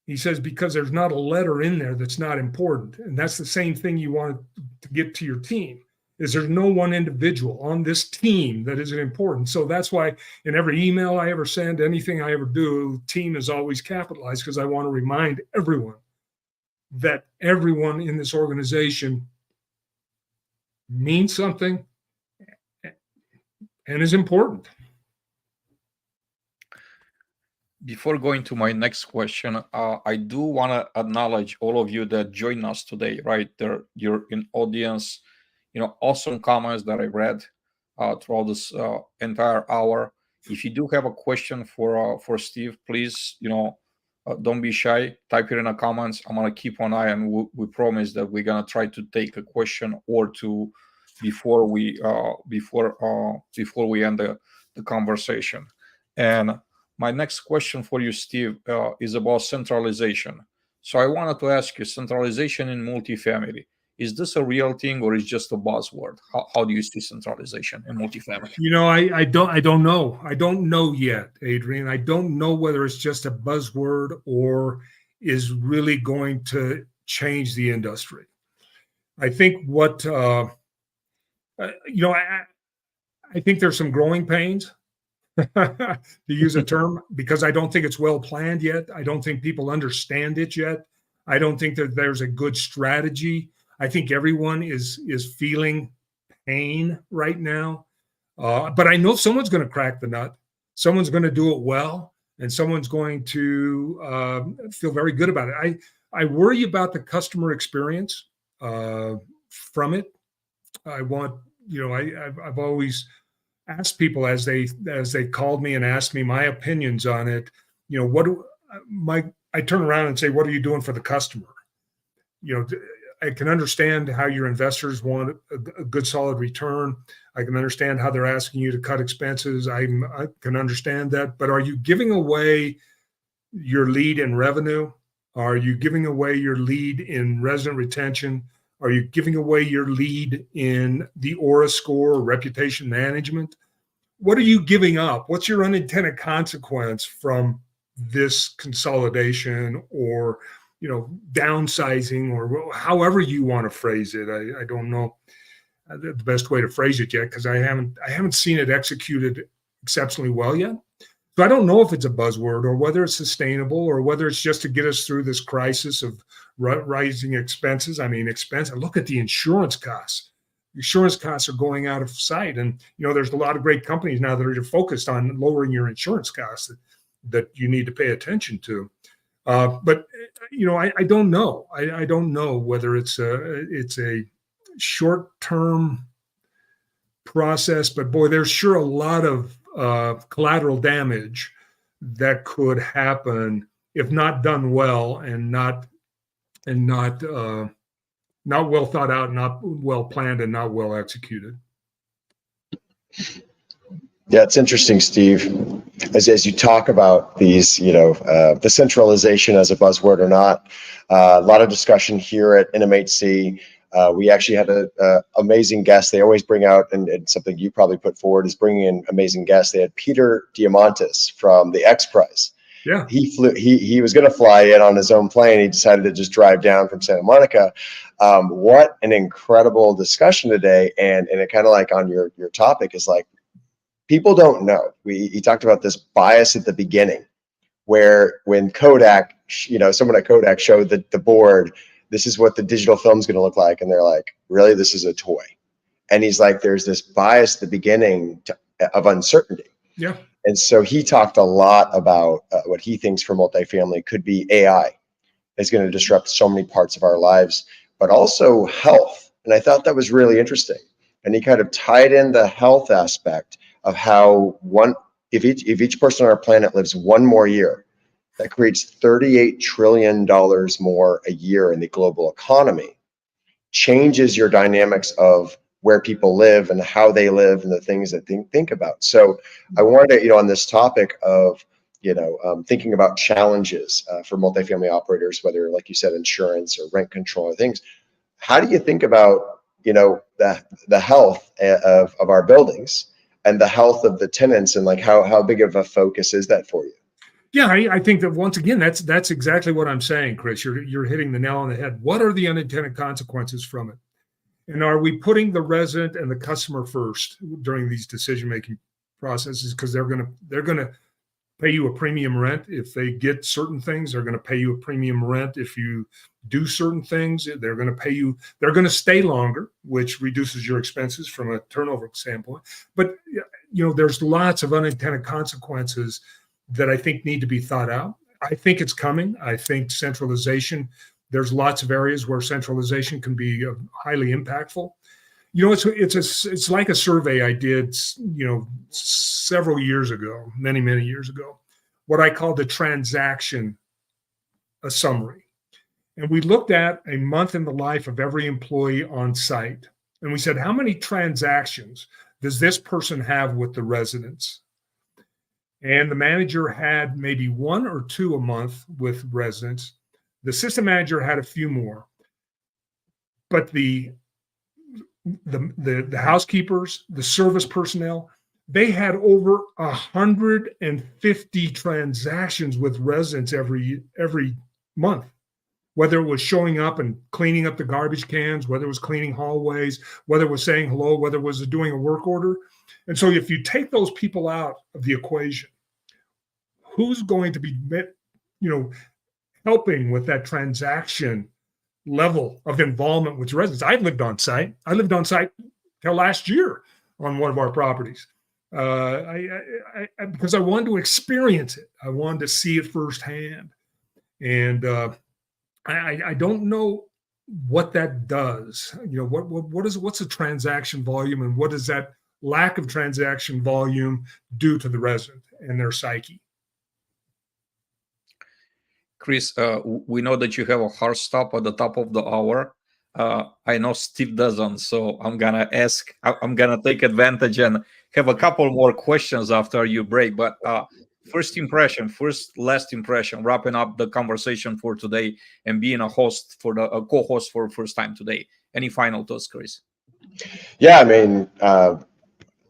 He says, because there's not a letter in there that's not important. And that's the same thing you want to get to your team, is there's no one individual on this team that isn't important. So that's why in every email I ever send, anything I ever do, team is always capitalized, because I want to remind everyone that everyone in this organization means something and is important. Before going to my next question, I do want to acknowledge all of you that joined us today, right there. You're in audience, awesome comments that I read throughout this entire hour. If you do have a question for Steve, please, don't be shy. Type it in the comments. I'm going to keep an eye, and we promise that we're going to try to take a question or two before we end the conversation. And my next question for you, Steve, is about centralization. So I wanted to ask you, centralization in multifamily, is this a real thing or is just a buzzword? How do you see centralization in multifamily? I don't know. I don't know yet, Adrian. I don't know whether it's just a buzzword or is really going to change the industry. I think I think there's some growing pains. To use a term, because I don't think it's well planned yet. I don't think people understand it yet. I don't think that there's a good strategy. I think everyone is feeling pain right now. But I know someone's going to crack the nut. Someone's going to do it well, and someone's going to feel very good about it. I worry about the customer experience from it. I want, I've always asked people as they called me and asked me my opinions on it, I turn around and say, what are you doing for the customer? I can understand how your investors want a good solid return. I can understand how they're asking you to cut expenses. I can understand that, but are you giving away your lead in revenue? Are you giving away your lead in resident retention? Are you giving away your lead in the Aura score or reputation management? What are you giving up? What's your unintended consequence from this consolidation or, downsizing, or however you want to phrase it? I don't know the best way to phrase it yet, because I haven't seen it executed exceptionally well yet. So I don't know if it's a buzzword or whether it's sustainable or whether it's just to get us through this crisis of rising expenses. Look at the insurance costs. Insurance costs are going out of sight. And, there's a lot of great companies now that are focused on lowering your insurance costs that you need to pay attention to. But I don't know. I don't know whether it's a short-term process, but boy, there's sure a lot of collateral damage that could happen if not done well and not well thought out, not well planned, and not well executed. Yeah, it's interesting, Steve, as you talk about these, the centralization as a buzzword or not. A lot of discussion here at NMHC We actually had a amazing guest. They always bring out, and something you probably put forward is bringing in amazing guests. They had Peter Diamandis from the X Prize. Yeah. He flew. He was going to fly in on his own plane. He decided to just drive down from Santa Monica. What an incredible discussion today, and it kind of like on your topic is like, people don't know. He talked about this bias at the beginning, where when Kodak, someone at Kodak showed the board, this is what the digital film is going to look like, and they're like, really, this is a toy. And he's like, there's this bias at the beginning of uncertainty. Yeah. And so he talked a lot about what he thinks for multifamily could be AI. It's going to disrupt so many parts of our lives, but also health. And I thought that was really interesting. And he kind of tied in the health aspect of how if each person on our planet lives one more year, that creates $38 trillion more a year in the global economy, changes your dynamics of where people live and how they live and the things that they think about. So I wanted to, on this topic of, thinking about challenges for multifamily operators, whether, like you said, insurance or rent control or things, how do you think about, the health of our buildings and the health of the tenants, and like how big of a focus is that for you? Yeah, I think that once again, that's exactly what I'm saying, Chris. You're hitting the nail on the head. What are the unintended consequences from it? And are we putting the resident and the customer first during these decision-making processes? Because they're gonna pay you a premium rent if they get certain things. They're gonna pay you a premium rent if you do certain things. They're gonna pay you. They're gonna stay longer, which reduces your expenses from a turnover standpoint. But there's lots of unintended consequences that I think need to be thought out. I think it's coming. I think centralization. There's lots of areas where centralization can be highly impactful. It's like a survey I did, several years ago, many years ago, what I call the transaction summary. And we looked at a month in the life of every employee on site. And we said, how many transactions does this person have with the residents? And the manager had maybe 1 or 2 a month with residents. The system manager had a few more, but the housekeepers, the service personnel, they had over 150 transactions with residents every month, whether it was showing up and cleaning up the garbage cans, whether it was cleaning hallways, whether it was saying hello, whether it was doing a work order. And so if you take those people out of the equation, who's going to be, helping with that transaction level of involvement with residents? I lived on site till last year on one of our properties. Because I wanted to experience it. I wanted to see it firsthand. And I don't know what that does. What's the transaction volume, and what does that lack of transaction volume do to the resident and their psyche? Chris, we know that you have a hard stop at the top of the hour. I know Steve doesn't, so I'm gonna take advantage and have a couple more questions after you break. But first last impression, wrapping up the conversation for today and being a co-host for first time today. Any final thoughts, Chris? Yeah, I mean,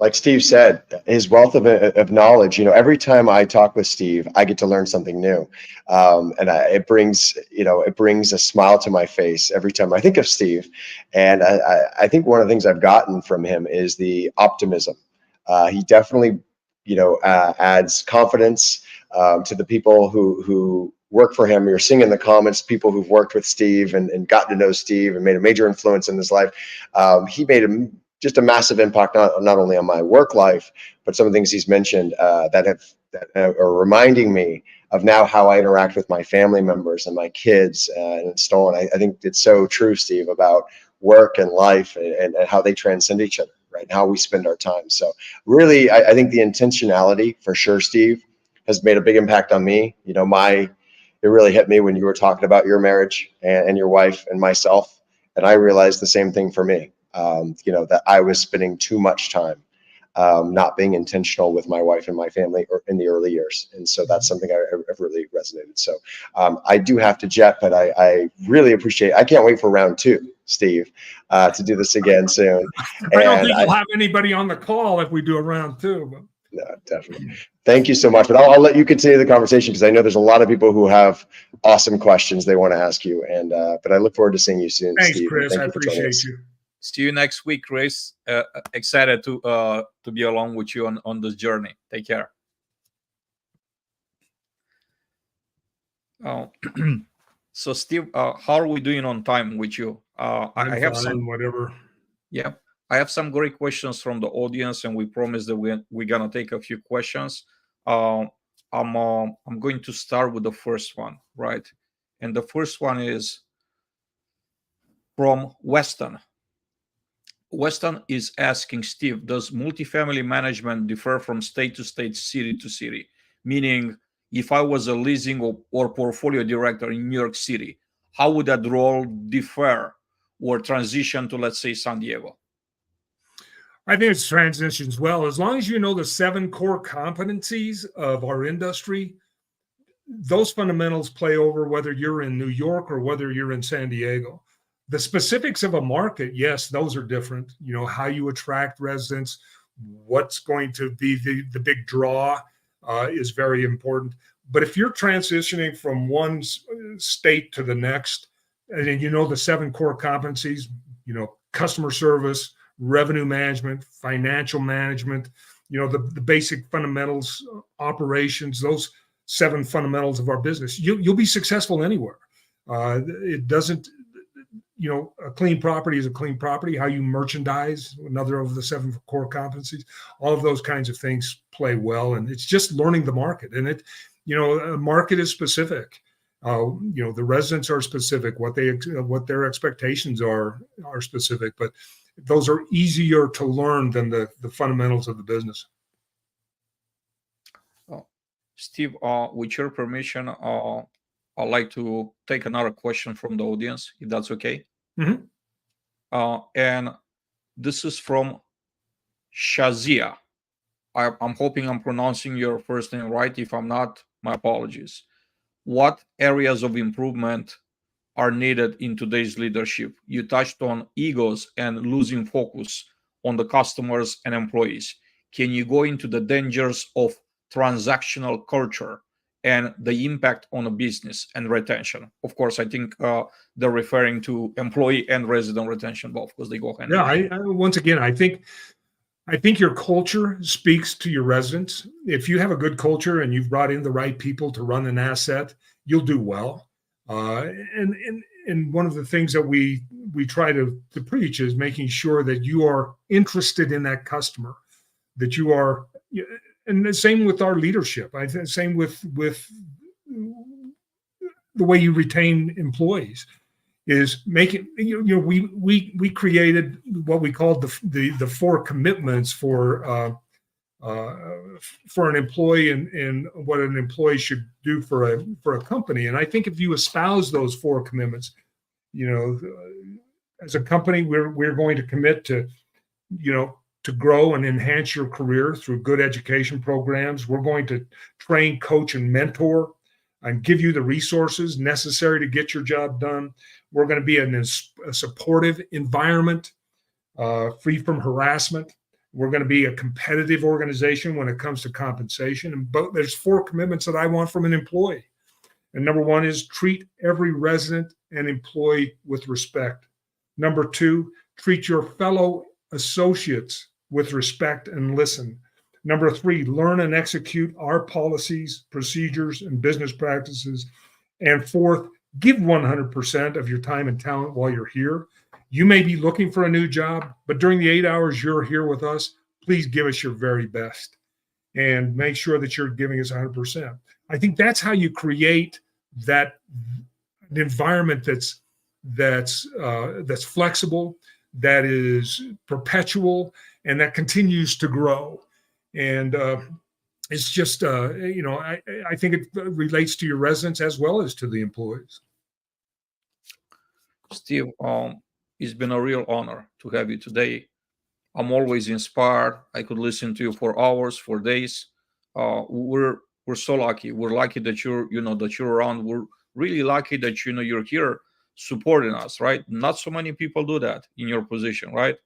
like Steve said, his wealth of knowledge, every time I talk with Steve, I get to learn something new. It brings a smile to my face every time I think of Steve. And I think one of the things I've gotten from him is the optimism. He definitely, adds confidence to the people who work for him. You're seeing in the comments, people who've worked with Steve and gotten to know Steve and made a major influence in his life. He made just a massive impact, not only on my work life, but some of the things he's mentioned that are reminding me of now how I interact with my family members and my kids and so on. I think it's so true, Steve, about work and life and how they transcend each other, right? And how we spend our time. So really, I think the intentionality for sure, Steve, has made a big impact on me. It really hit me when you were talking about your marriage and your wife and myself. And I realized the same thing for me. That I was spending too much time not being intentional with my wife and my family in the early years. And so that's something I've really resonated. So I do have to jet, but I really appreciate it. I can't wait for round 2. Steve, to do this again soon. I don't think we'll have anybody on the call if we do a round two. But. No, definitely. Thank you so much. But I'll let you continue the conversation because I know there's a lot of people who have awesome questions they want to ask you. And but I look forward to seeing you soon, Thanks, Steve. Chris. Thank I you for joining appreciate us. you. See you next week, Chris. Excited to be along with you on this journey. Take care. So Steve, how are we doing on time with you? I have some whatever. Yeah, I have some great questions from the audience, and we promise that we're gonna take a few questions. I'm going to start with the first one, right? And the first one is from Weston. Weston is asking Steve, does multifamily management differ from state to state, city to city? Meaning, if I was a leasing or portfolio director in New York City, how would that role differ or transition to, let's say, San Diego? I think it's transitions well. As long as you know the 7 core competencies of our industry, those fundamentals play over whether you're in New York or whether you're in San Diego. The specifics of a market, yes, those are different. You know, how you attract residents, what's going to be the big draw is very important. But if you're transitioning from one state to the next, and you know the 7 core competencies, you know, customer service, revenue management, financial management, you know, the basic fundamentals, operations, those 7 fundamentals of our business, you'll be successful anywhere. It doesn't, you know, a clean property is a clean property. How you merchandise, another of the 7 core competencies, all of those kinds of things play well. And it's just learning the market. And it, you know, a market is specific. You know, the residents are specific. What their expectations are specific. But those are easier to learn than the fundamentals of the business. Steve, with your permission, I'd like to take another question from the audience, if that's okay. Mm-hmm. And this is from Shazia. I'm hoping I'm pronouncing your first name right. If I'm not, my apologies. What areas of improvement are needed in today's leadership? You touched on egos and losing focus on the customers and employees. Can you go into the dangers of transactional culture and the impact on a business and retention? Of course, I think they're referring to employee and resident retention both, because they go hand in hand. Once again, I think your culture speaks to your residents. If you have a good culture and you've brought in the right people to run an asset, you'll do well. And one of the things that we try to preach is making sure that you are interested in that customer, that you are, and the same with our leadership. I think same with the way you retain employees is making, you know, we created what we called the 4 commitments for an employee and what an employee should do for a company. And I think if you espouse those 4 commitments, you know, as a company, we're going to commit to, you know, to grow and enhance your career through good education programs. We're going to train, coach, and mentor and give you the resources necessary to get your job done. We're going to be in a supportive environment, free from harassment. We're going to be a competitive organization when it comes to compensation. But there's 4 commitments that I want from an employee. And number 1 is treat every resident and employee with respect. Number 2, treat your fellow associates with respect and listen. Number 3, learn and execute our policies, procedures, and business practices. And 4th, give 100% of your time and talent while you're here. You may be looking for a new job, but during the 8 hours you're here with us, please give us your very best and make sure that you're giving us 100%. I think that's how you create that environment that's flexible, that is perpetual, and that continues to grow. And it's just, you know, I think it relates to your residents as well as to the employees. Steve, it's been a real honor to have you today. I'm always inspired. I could listen to you for hours, for days. We're so lucky. We're lucky that you're around. We're really lucky that you're here, supporting us, right? Not so many people do that in your position, right?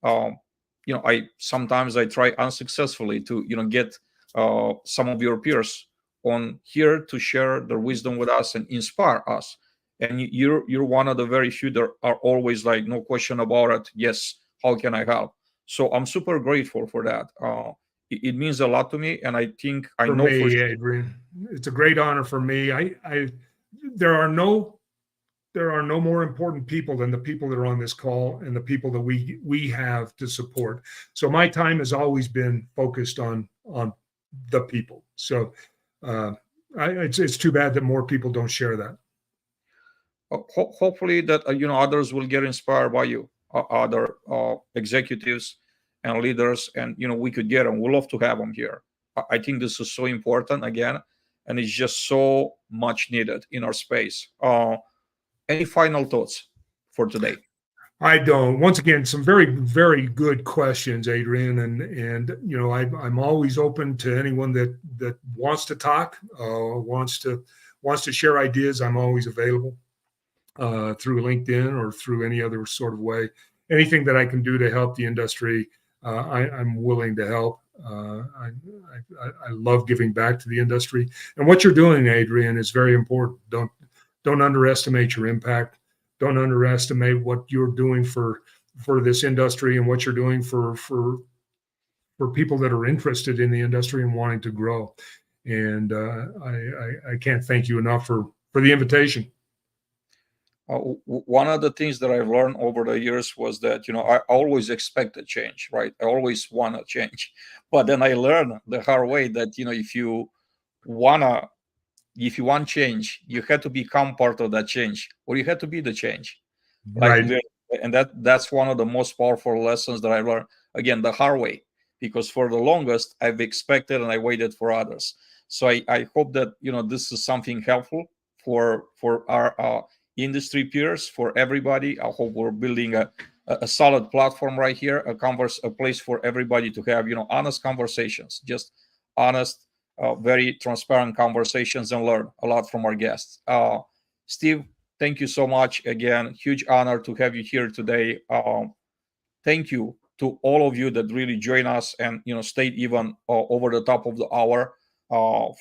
I sometimes I try unsuccessfully to get some of your peers on here to share their wisdom with us and inspire us. And you're one of the very few that are always like, no question about it. Yes, how can I help? So I'm super grateful for that. It means a lot to me, and I think I For know me, for sure. Adrian, it's a great honor for me. There are no more important people than the people that are on this call and the people that we have to support. So my time has always been focused on the people. So it's too bad that more people don't share that. Hopefully that others will get inspired by you, other executives and leaders, and we could get them. We'd love to have them here. I think this is so important again, and it's just so much needed in our space. Any final thoughts for today? I don't. Once again, some very, very good questions, Adrian, and I'm always open to anyone that wants to talk, wants to share ideas. I'm always available through LinkedIn or through any other sort of way. Anything that I can do to help the industry, I'm willing to help. I love giving back to the industry, and what you're doing, Adrian, is very important. Don't underestimate your impact. Don't underestimate what you're doing for this industry and what you're doing for people that are interested in the industry and wanting to grow. And I can't thank you enough for the invitation. One of the things that I've learned over the years was that I always expect a change, right? I always want to change, but then I learned the hard way that if you want change, you had to become part of that change, or you had to be the change. Right. And that's one of the most powerful lessons that I learned, again, the hard way, because for the longest I've expected and I waited for others. So I hope that this is something helpful for our industry peers, for everybody. I hope we're building a solid platform right here, a place for everybody to have honest conversations, just honest, very transparent conversations, and learn a lot from our guests. Steve, thank you so much. Again, huge honor to have you here today. Thank you to all of you that really join us and stayed even over the top of the hour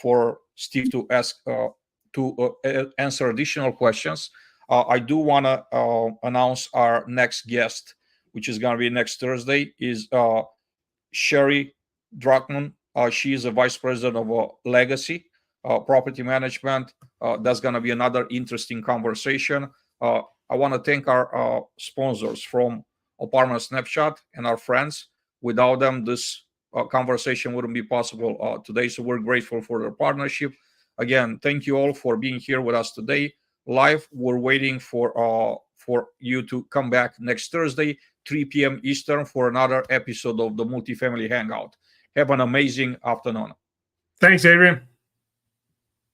for Steve to answer additional questions. I do want to announce our next guest, which is going to be next Thursday, is Sherry Druckmann. She is a vice president of Legacy Property Management. That's going to be another interesting conversation. I want to thank our sponsors from Apartment Snapshot and our friends. Without them, this conversation wouldn't be possible today. So we're grateful for their partnership. Again, thank you all for being here with us today. Live, we're waiting for you to come back next Thursday, 3 p.m. Eastern, for another episode of the Multifamily Hangout. Have an amazing afternoon. Thanks, Adrian.